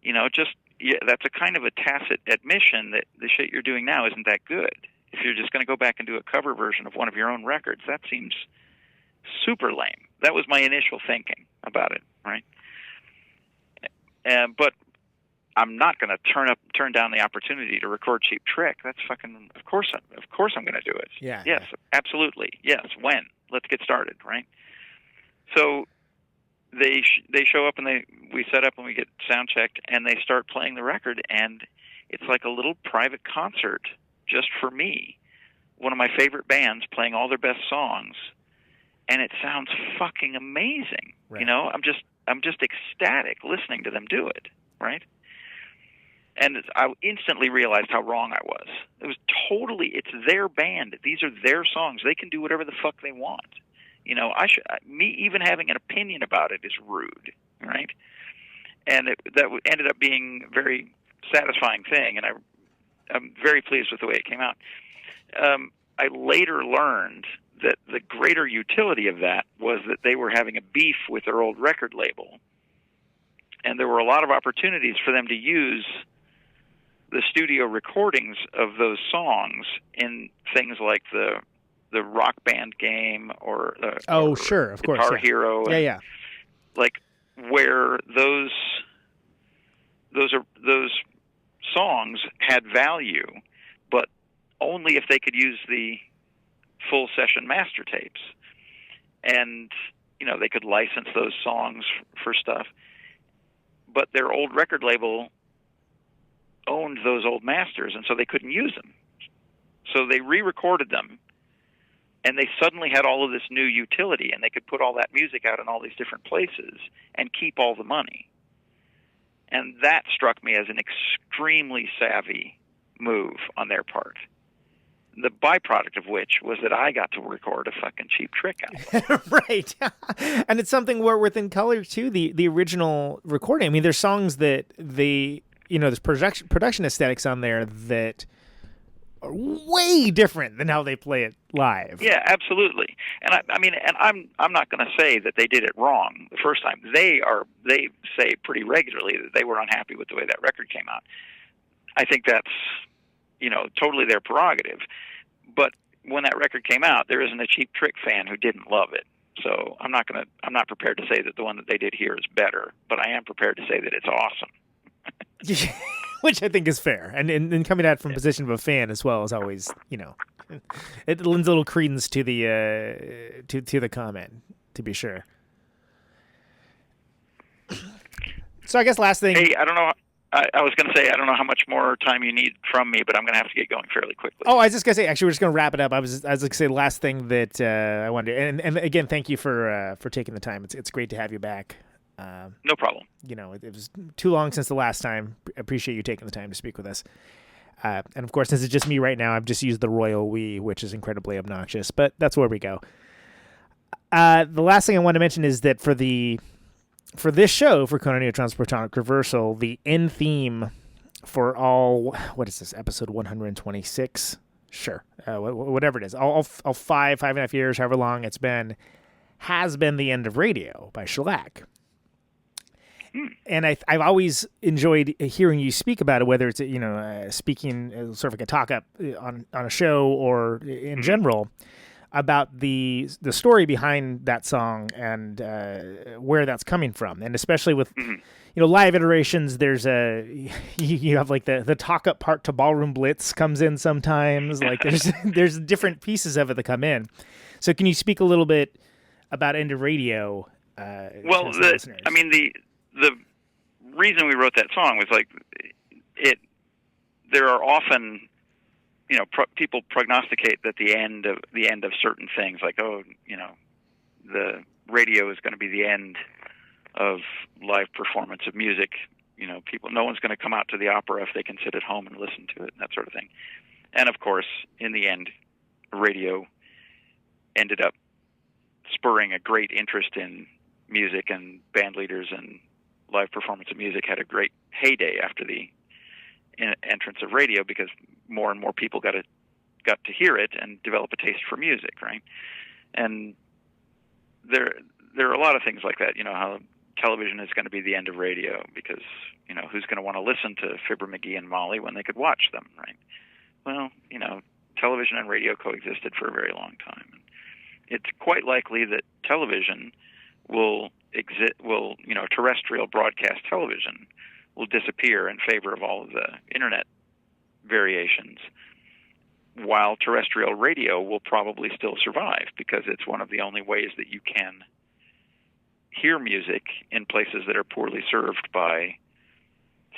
[SPEAKER 4] That's a kind of a tacit admission that the shit you're doing now isn't that good. If you're just going to go back and do a cover version of one of your own records, that seems super lame. That was my initial thinking about it, right? But I'm not going to turn down the opportunity to record Cheap Trick. That's fucking. Of course I'm going to do it.
[SPEAKER 3] Yeah.
[SPEAKER 4] Yes, absolutely. Yes. When? Let's get started, right? So they show up and we set up and we get sound checked and they start playing the record, and it's like a little private concert just for me. One of my favorite bands playing all their best songs, and it sounds fucking amazing.
[SPEAKER 3] Right.
[SPEAKER 4] I'm just ecstatic listening to them do it, right? And I instantly realized how wrong I was. It's their band. These are their songs. They can do whatever the fuck they want. Me even having an opinion about it is rude, right? And that ended up being a very satisfying thing, and I'm very pleased with the way it came out. I later learned that the greater utility of that was that they were having a beef with their old record label, and there were a lot of opportunities for them to use the studio recordings of those songs in things like the Rock Band Game or
[SPEAKER 3] sure, of course,
[SPEAKER 4] Guitar Hero,
[SPEAKER 3] yeah,
[SPEAKER 4] like where those songs had value, but only if they could use the full session master tapes, and they could license those songs for stuff, but their old record label owned those old masters, and so they couldn't use them. So they re-recorded them, and they suddenly had all of this new utility, and they could put all that music out in all these different places and keep all the money. And that struck me as an extremely savvy move on their part. The byproduct of which was that I got to record a fucking Cheap Trick album.
[SPEAKER 1] Right. And it's something where within Color, too, the original recording, I mean, there's songs that there's production aesthetics on there that are way different than how they play it live.
[SPEAKER 4] Yeah, absolutely. And I'm not going to say that they did it wrong the first time. They say pretty regularly that they were unhappy with the way that record came out. I think that's totally their prerogative. But when that record came out, there isn't a Cheap Trick fan who didn't love it. So I'm not prepared to say that the one that they did here is better, but I am prepared to say that it's awesome.
[SPEAKER 1] Which I think is fair. And coming out from a position of a fan as well is always, it lends a little credence to the to the comment, to be sure. So I guess last thing.
[SPEAKER 4] Hey, I don't know. I was going to say, I don't know how much more time you need from me, but I'm going to have to get going fairly quickly.
[SPEAKER 1] Oh, I was just going to say, actually, we're just going to wrap it up. I was going to say the last thing that I wanted to, and again, thank you for taking the time. It's great to have you back.
[SPEAKER 4] No problem.
[SPEAKER 1] It was too long since the last time. Appreciate you taking the time to speak with us. And of course, since it's just me right now, I've just used the royal we, which is incredibly obnoxious, but that's where we go. The last thing I want to mention is that for this show, for Conan Neutron's Protonic Reversal, the end theme for all, what is this, episode 126? Sure. Whatever it is. All 5.5 years, however long it's been, has been The End of Radio by Shellac. And I've always enjoyed hearing you speak about it, whether it's, speaking sort of like a talk-up on a show or in general, about the story behind that song and where that's coming from, and especially with live iterations. There's you have like the talk up part to Ballroom Blitz comes in sometimes. Like there's different pieces of it that come in. So can you speak a little bit about End of Radio?
[SPEAKER 4] Well, the reason we wrote that song was like there are often. People prognosticate that the end of certain things, like the radio is going to be the end of live performance of music. No one's going to come out to the opera if they can sit at home and listen to it, and that sort of thing. And of course, in the end, radio ended up spurring a great interest in music, and band leaders and live performance of music had a great heyday after the entrance of radio, because more and more people got to hear it and develop a taste for music, right? And there are a lot of things like that. How television is going to be the end of radio, because who's going to want to listen to Fibber McGee and Molly when they could watch them, right? Well, television and radio coexisted for a very long time. It's quite likely that television will terrestrial broadcast television will disappear in favor of all of the internet variations, while terrestrial radio will probably still survive, because it's one of the only ways that you can hear music in places that are poorly served by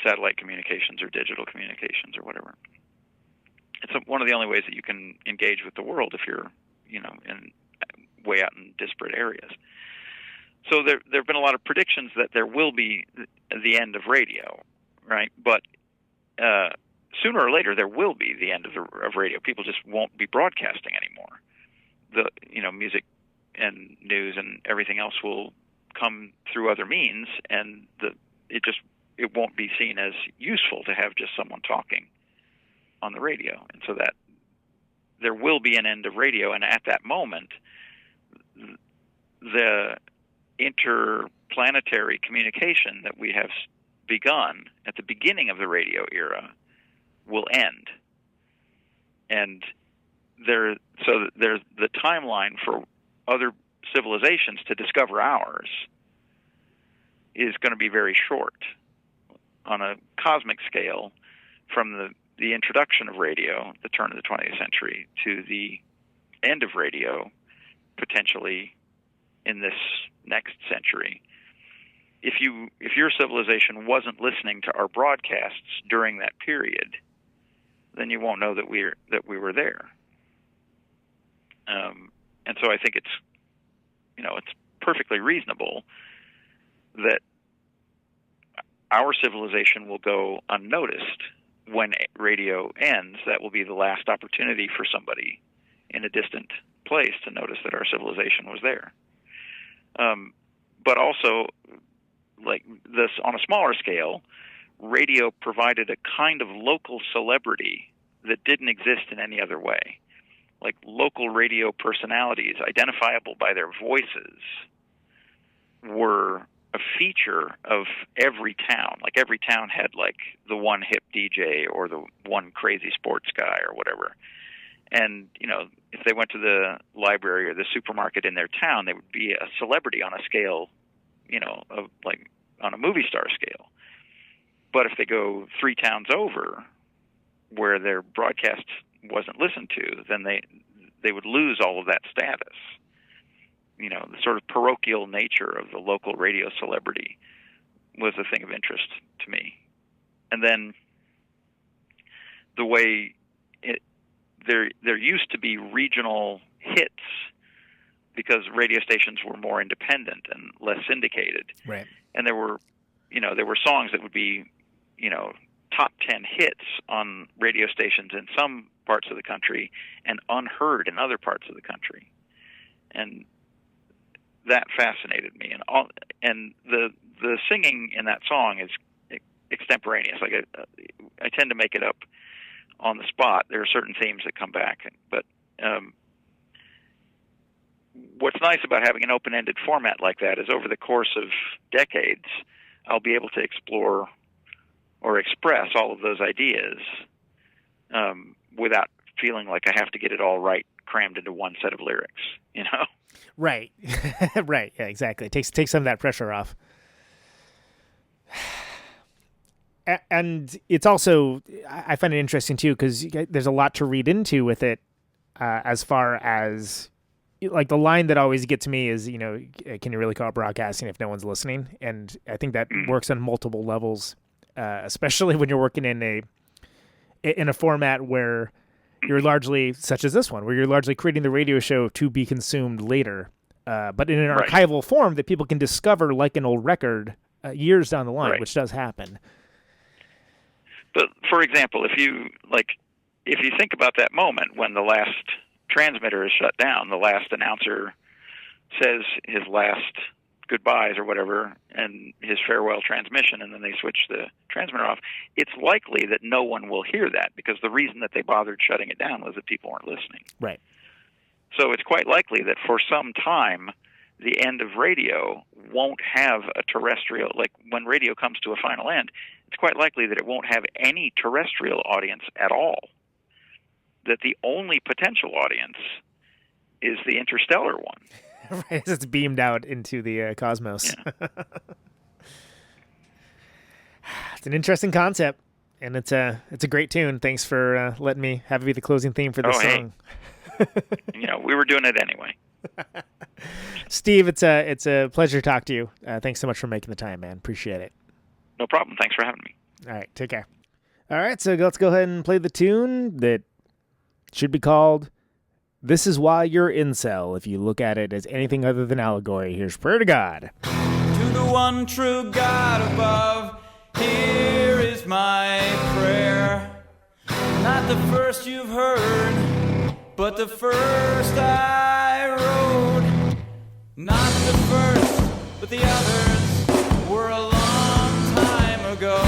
[SPEAKER 4] satellite communications or digital communications or whatever. It's one of the only ways that you can engage with the world if you're, way out in disparate areas. So there have been a lot of predictions that there will be the end of radio, right? But sooner or later there will be the end of radio. People just won't be broadcasting anymore. The music and news and everything else will come through other means, and it won't be seen as useful to have just someone talking on the radio. And so that there will be an end of radio, and at that moment, the interplanetary communication that we have begun at the beginning of the radio era will end. And there's the timeline for other civilizations to discover ours is going to be very short on a cosmic scale, from the introduction of radio, the turn of the 20th century, to the end of radio, potentially in this next century. If your civilization wasn't listening to our broadcasts during that period, then you won't know that we were there. And so I think it's perfectly reasonable that our civilization will go unnoticed when radio ends. That will be the last opportunity for somebody in a distant place to notice that our civilization was there. But also, like this, on a smaller scale, radio provided a kind of local celebrity that didn't exist in any other way. Like local radio personalities, identifiable by their voices, were a feature of every town. Like every town had like the one hip DJ or the one crazy sports guy or whatever. And, if they went to the library or the supermarket in their town, they would be a celebrity on a scale, of like on a movie star scale. But if they go 3 towns over where their broadcast wasn't listened to, then they would lose all of that status. The sort of parochial nature of the local radio celebrity was a thing of interest to me. And then the way there used to be regional hits because radio stations were more independent and less syndicated.
[SPEAKER 1] Right.
[SPEAKER 4] And there were songs that would be, top 10 hits on radio stations in some parts of the country and unheard in other parts of the country. And that fascinated me. And the singing in that song is extemporaneous. Like I tend to make it up on the spot. There are certain themes that come back, but what's nice about having an open-ended format like that is over the course of decades, I'll be able to explore or express all of those ideas without feeling like I have to get it all right, crammed into one set of lyrics,
[SPEAKER 1] Right. Right. Yeah, exactly. It takes some of that pressure off. And it's also, I find it interesting too, because there's a lot to read into with it, as far as, like, the line that always gets me is, can you really call it broadcasting if no one's listening? And I think that works on multiple levels, especially when you're working in a format where you're largely, such as this one, where you're largely creating the radio show to be consumed later, but in an archival form that people can discover like an old record years down the line, which does happen.
[SPEAKER 4] But for example, if you think about that moment when the last transmitter is shut down, the last announcer says his last goodbyes or whatever and his farewell transmission, and then they switch the transmitter off, it's likely that no one will hear that because the reason that they bothered shutting it down was that people weren't listening.
[SPEAKER 1] Right.
[SPEAKER 4] So it's quite likely that for some time the end of radio won't have a terrestrial, like when radio comes to a final end, it's quite likely that it won't have any terrestrial audience at all. That the only potential audience is the interstellar one.
[SPEAKER 1] Right, it's beamed out into the cosmos. Yeah. It's an interesting concept, and it's a great tune. Thanks for letting me have it be the closing theme for this song.
[SPEAKER 4] We were doing it anyway.
[SPEAKER 1] Steve, it's a pleasure to talk to you. Thanks so much for making the time, man. Appreciate it.
[SPEAKER 4] No problem. Thanks for having me.
[SPEAKER 1] All right, take care. All right, so let's go ahead and play the tune that should be called This Is Why You're Incel, if you look at it as anything other than allegory. Here's Prayer to God.
[SPEAKER 2] To the one true God above, here is my prayer. Not the first you've heard, but the first I wrote. Not the first, but the others were a long time ago.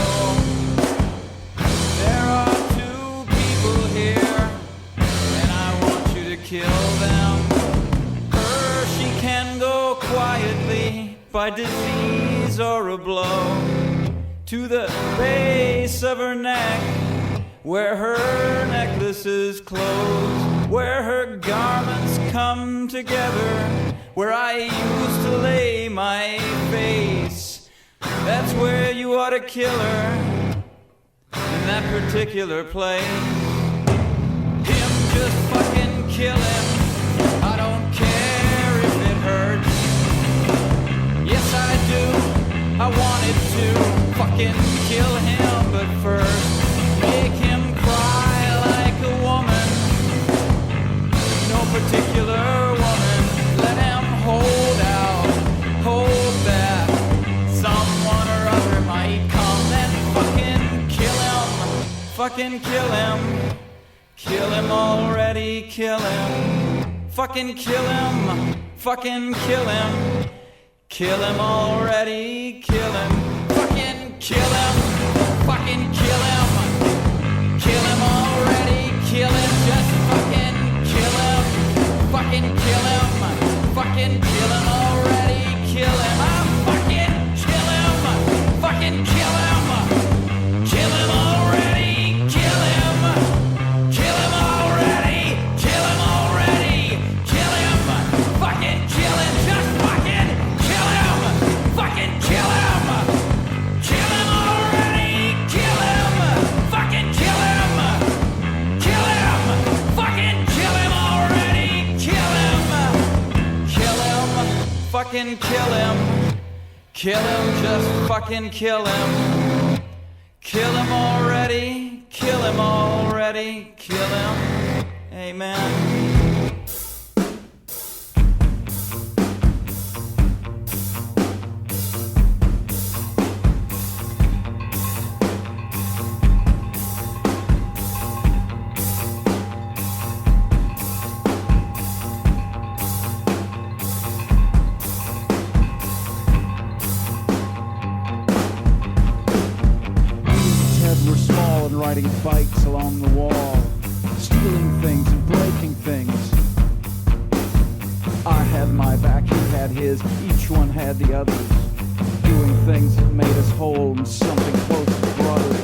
[SPEAKER 2] There are 2 people here, and I want you to kill them. Her, she can go quietly by disease or a blow to the base of her neck, where her necklaces close, where her garments come together, where I used to lay my face. That's where you ought to kill her, in that particular place. Him, just fucking kill him. I don't care if it hurts. Yes, I do. I wanted to fucking kill him, but first make him cry Fucking kill him. Kill him already, kill him. Fucking kill him. Fucking kill him. Kill him already, kill him. Fucking kill him. Fucking kill him. Kill him already, kill him. Just fucking kill him. Fucking kill him. Fucking kill him already, kill him. Fucking kill him. Fucking kill him. Kill him already, kill him. Kill him already, kill him already. Kill him. Fucking kill him. Just fucking kill him. Fucking kill him. Kill him already, kill him. Fucking kill him. Kill him. Fucking kill him already, kill him. Kill him. Fucking kill him. Kill him, just fucking kill him. Kill him already, kill him already, kill him. Amen.
[SPEAKER 5] Were small and riding bikes along the wall, stealing things and breaking things. I had my back, he had his, each one had the other's, doing things that made us whole and something close to brothers.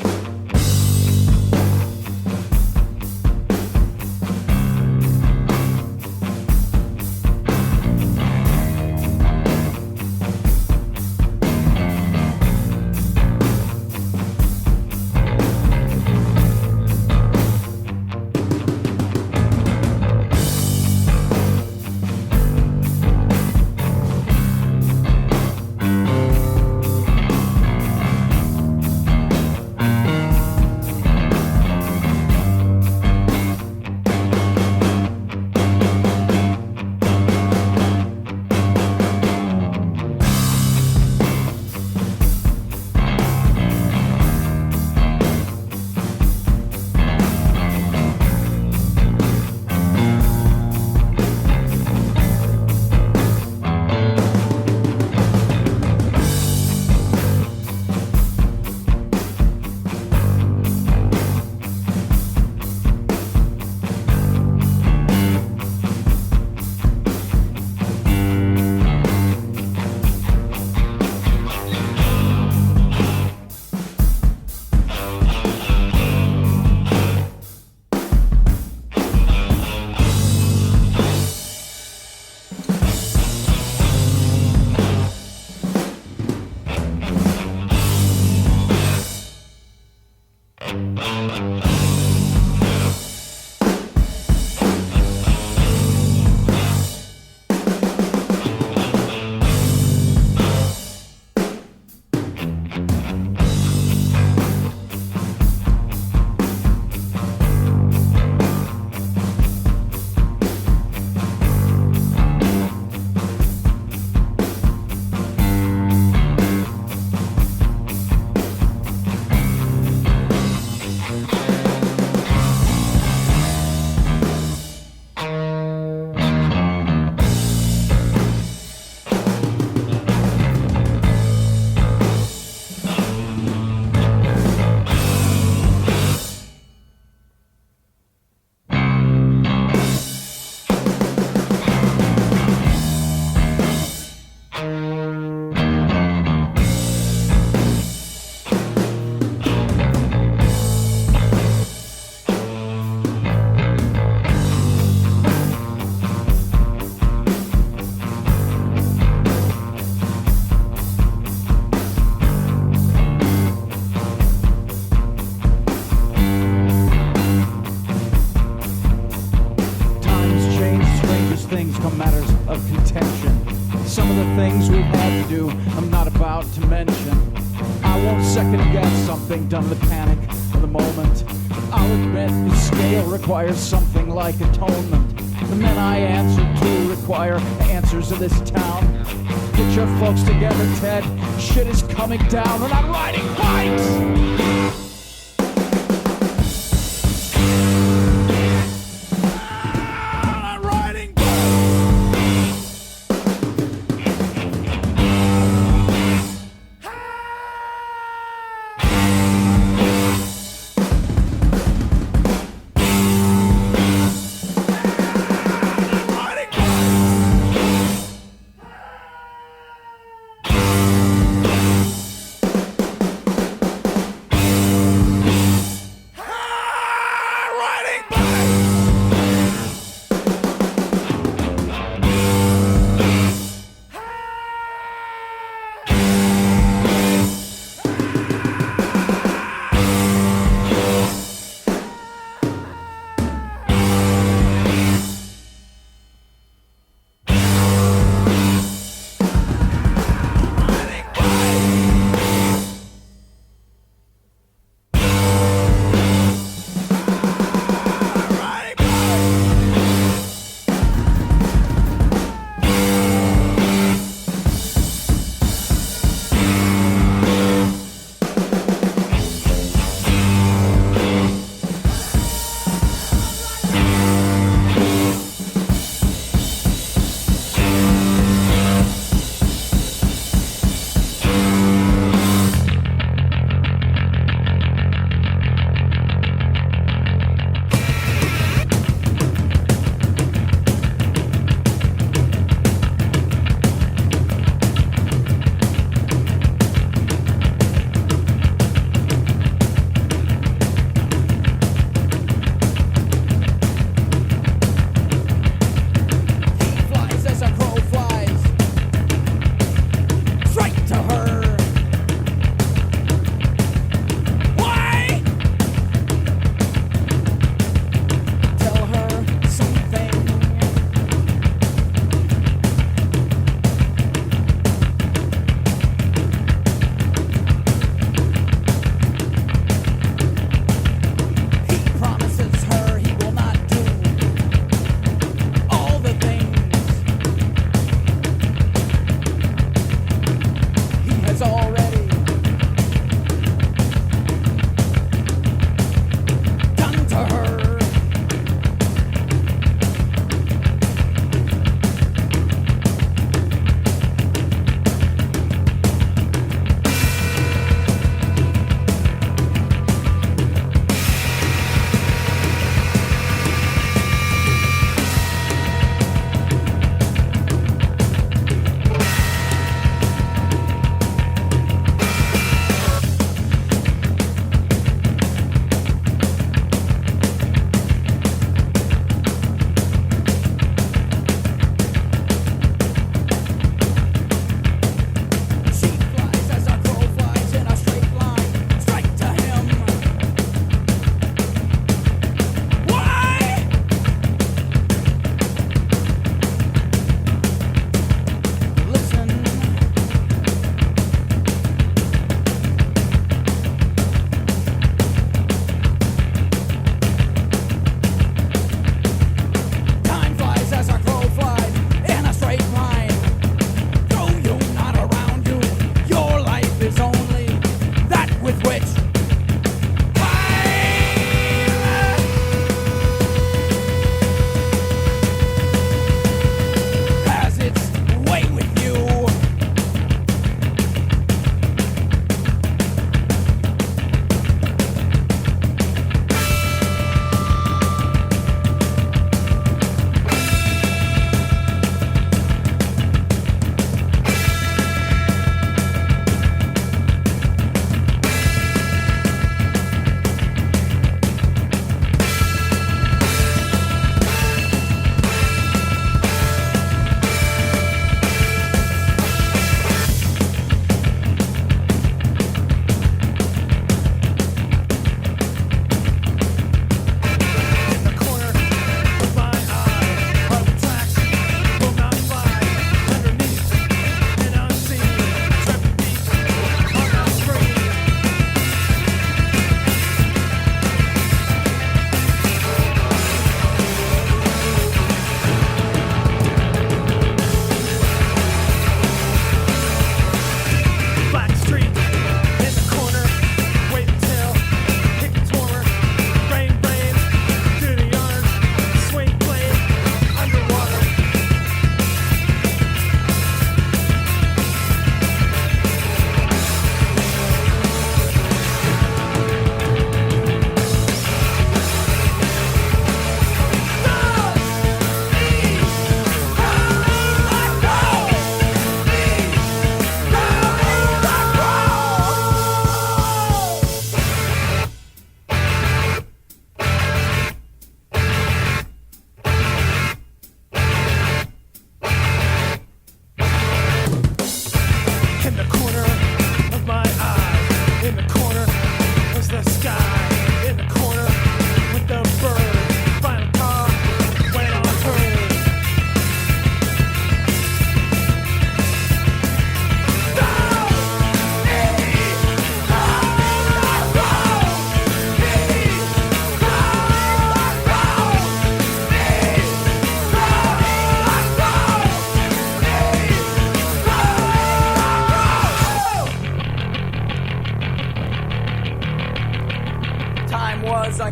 [SPEAKER 5] Something done with panic for the moment. I'll admit the scale requires something like atonement. The men I answer to require answers in this town. Get your folks together, Ted. Shit is coming down and I'm riding bikes!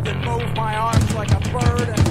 [SPEAKER 5] and move my arms like a bird and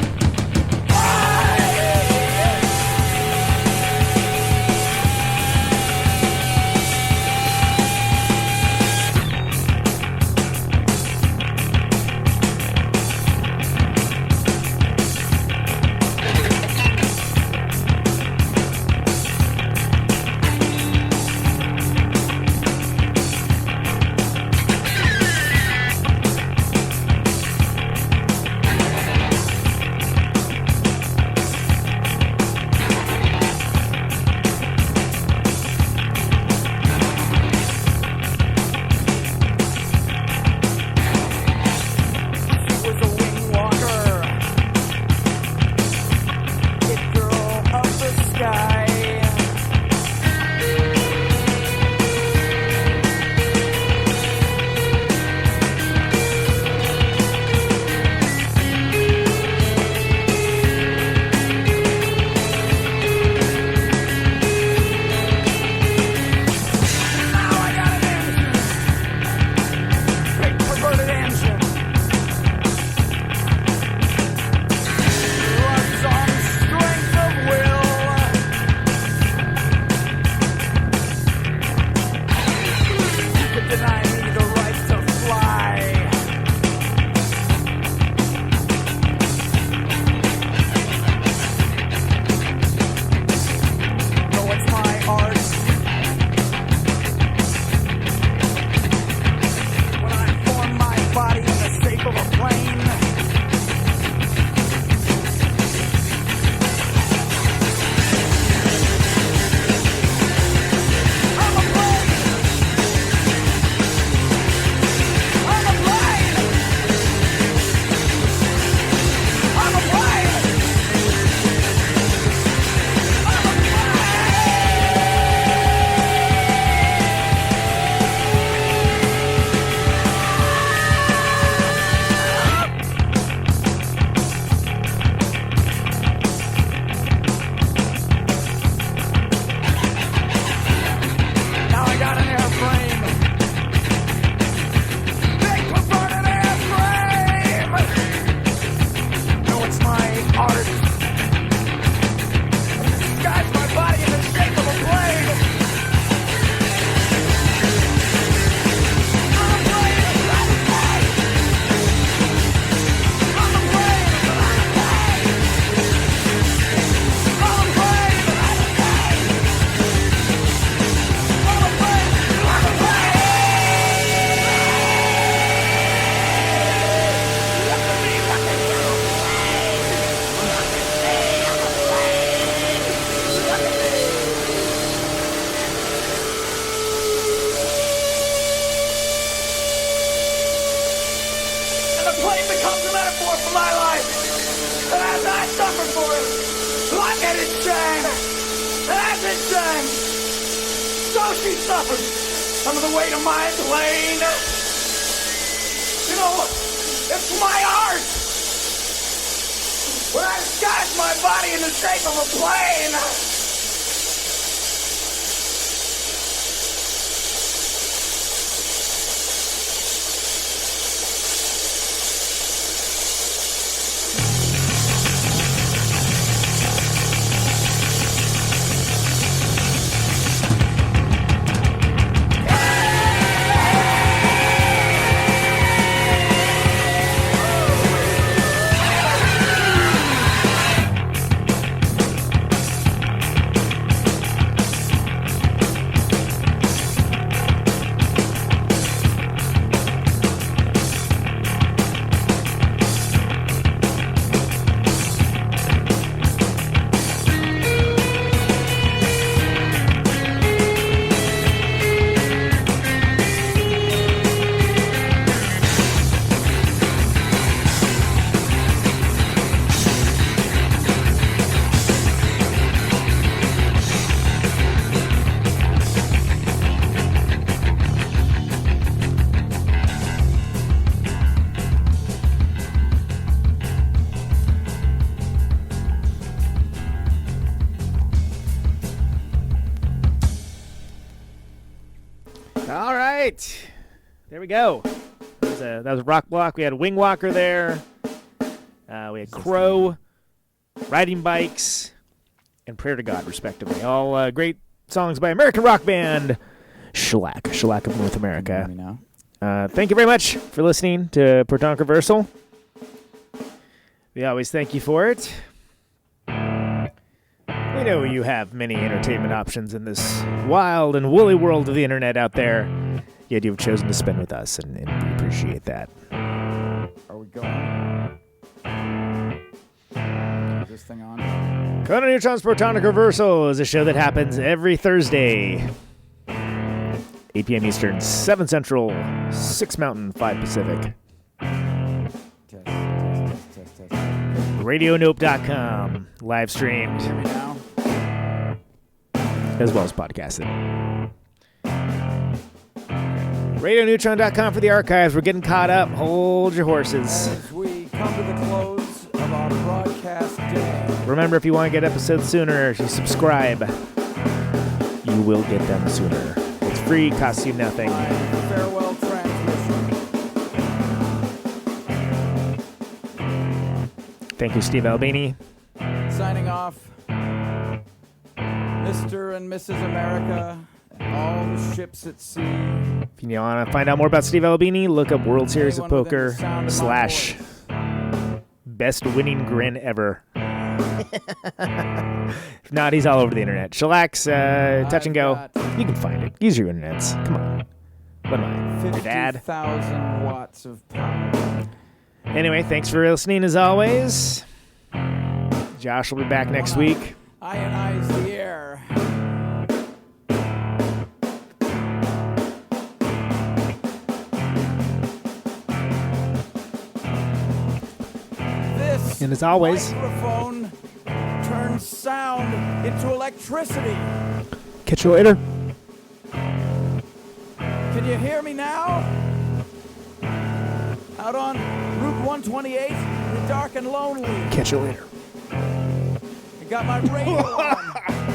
[SPEAKER 3] All right. There we go. that was Rock Block. We had Wing Walker there. We had Crow, Riding Bikes, and Prayer to God, respectively. All great songs by American rock band Shellac of North America.
[SPEAKER 5] Hear me now?
[SPEAKER 3] Thank you very much for listening to Protonic Reversal. We always thank you for it. We know you have many entertainment options in this wild and woolly world of the internet out there, yet you've chosen to spend with us, and we appreciate that.
[SPEAKER 5] Are we going? Is this thing on?
[SPEAKER 3] Conan and Neutron's Protonic Reversal is a show that happens every Thursday, 8 p.m. Eastern, 7 Central, 6 Mountain, 5 Pacific.
[SPEAKER 5] Test.
[SPEAKER 3] RadioNope.com, live streamed,
[SPEAKER 5] Hear me now?
[SPEAKER 3] as well as podcasted. RadioNeutron.com for the archives. We're getting caught up. Hold your horses.
[SPEAKER 5] As we come to the close of our broadcast day,
[SPEAKER 3] Remember, if you want to get episodes sooner, if you subscribe, you will get them sooner. It's free, costs you nothing.
[SPEAKER 5] my farewell transmission.
[SPEAKER 3] Thank you, Steve Albini.
[SPEAKER 5] Signing off, Mr. and Mrs. America, and all the ships at sea.
[SPEAKER 3] If you want to find out more about Steve Albini, look up World Series of
[SPEAKER 5] Anyone within
[SPEAKER 3] Poker
[SPEAKER 5] the sound of my
[SPEAKER 3] / best winning grin ever. If not, he's all over the internet. Shellac's touch and go. You can find it. Use your internets. Come on. What am I? Your dad?
[SPEAKER 5] 50,000 watts of power.
[SPEAKER 3] Anyway, thanks for listening as always. Josh will be back next week.
[SPEAKER 5] Ionize the air. This
[SPEAKER 3] And as always,
[SPEAKER 5] microphone turns sound into electricity.
[SPEAKER 3] catch you later.
[SPEAKER 5] Can you hear me now? Out on Route 128, the dark and lonely.
[SPEAKER 3] Catch you later.
[SPEAKER 5] I got my radio on.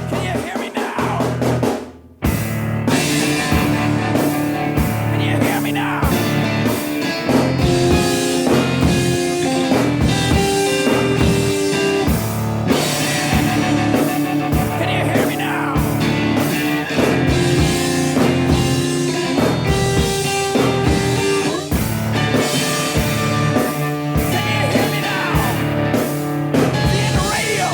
[SPEAKER 5] Can you hear me now? Can you hear me now? Can you hear me now? Can you hear me now? See the radio.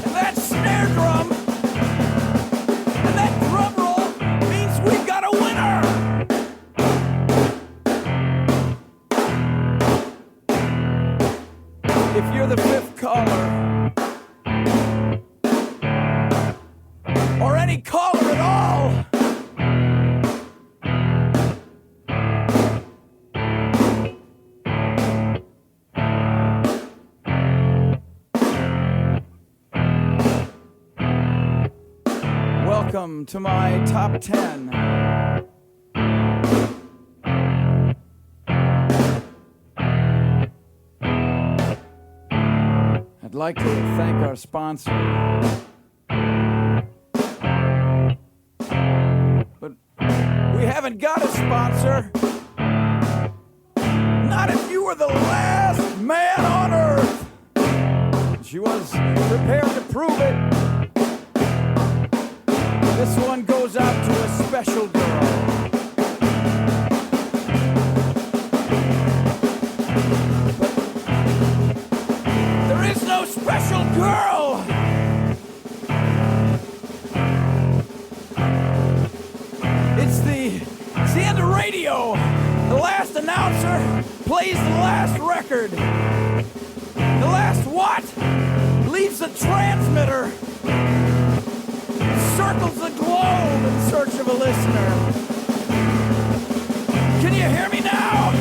[SPEAKER 5] And that snare drum and that drum roll means we've got a winner. If you're the fifth caller, or any caller at all, welcome to my top 10. I'd like to thank our sponsor. But we haven't got a sponsor. Not if you were the last man on earth. She was prepared to prove it. This one goes out to a special girl. But there is no special girl. It's the end of radio. The last announcer plays the last record. The last what? Leaves the transmitter. Circles the globe in search of a listener. Can you hear me now?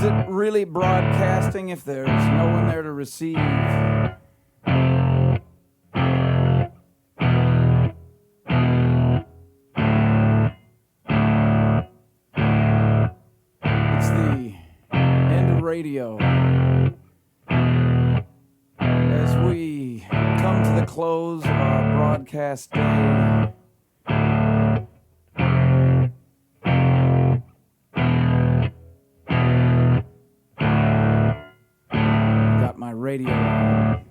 [SPEAKER 5] Is it really broadcasting if there's no one there to receive? It's the end of radio. As we come to the close of our broadcast day, got my radio on.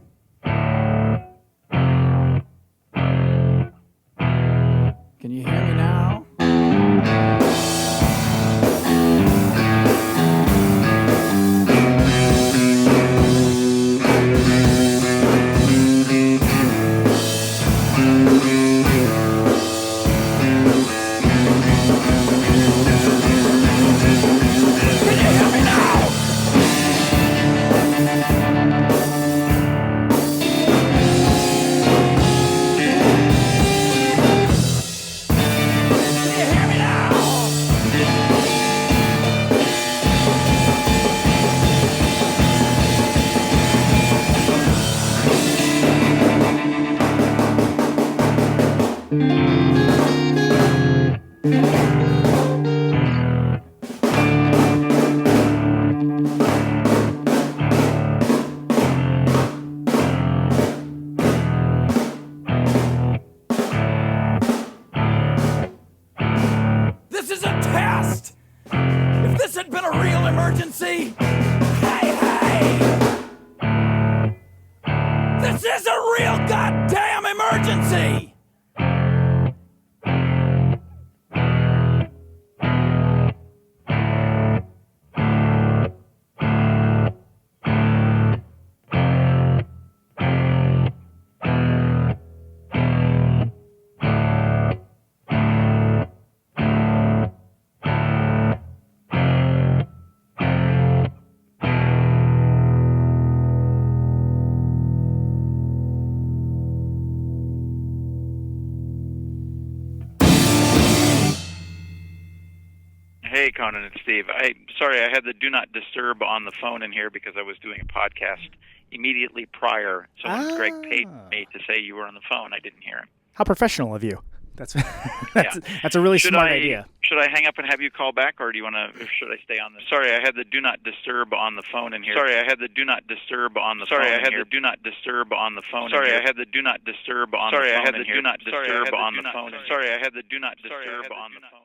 [SPEAKER 5] Can you hear me now? This is a test! If this had been a real emergency, hey! This is a real goddamn emergency!
[SPEAKER 4] Hey, Conan and Steve. Sorry, I had the do not disturb on the phone in here because I was doing a podcast immediately prior. So when Greg paid me to say you were on the phone, I didn't hear him.
[SPEAKER 3] How professional of you. That's a really smart idea.
[SPEAKER 4] Should I hang up and have you call back, or do you want to? Should I stay on this? Sorry, I had the do not disturb on the phone in here. Sorry, I had the do not disturb on the phone. Sorry, I had the do not disturb on the phone. Sorry, I had the do not disturb on the phone. Sorry, I had the do not disturb on the phone. Sorry, I had the do not disturb on the phone.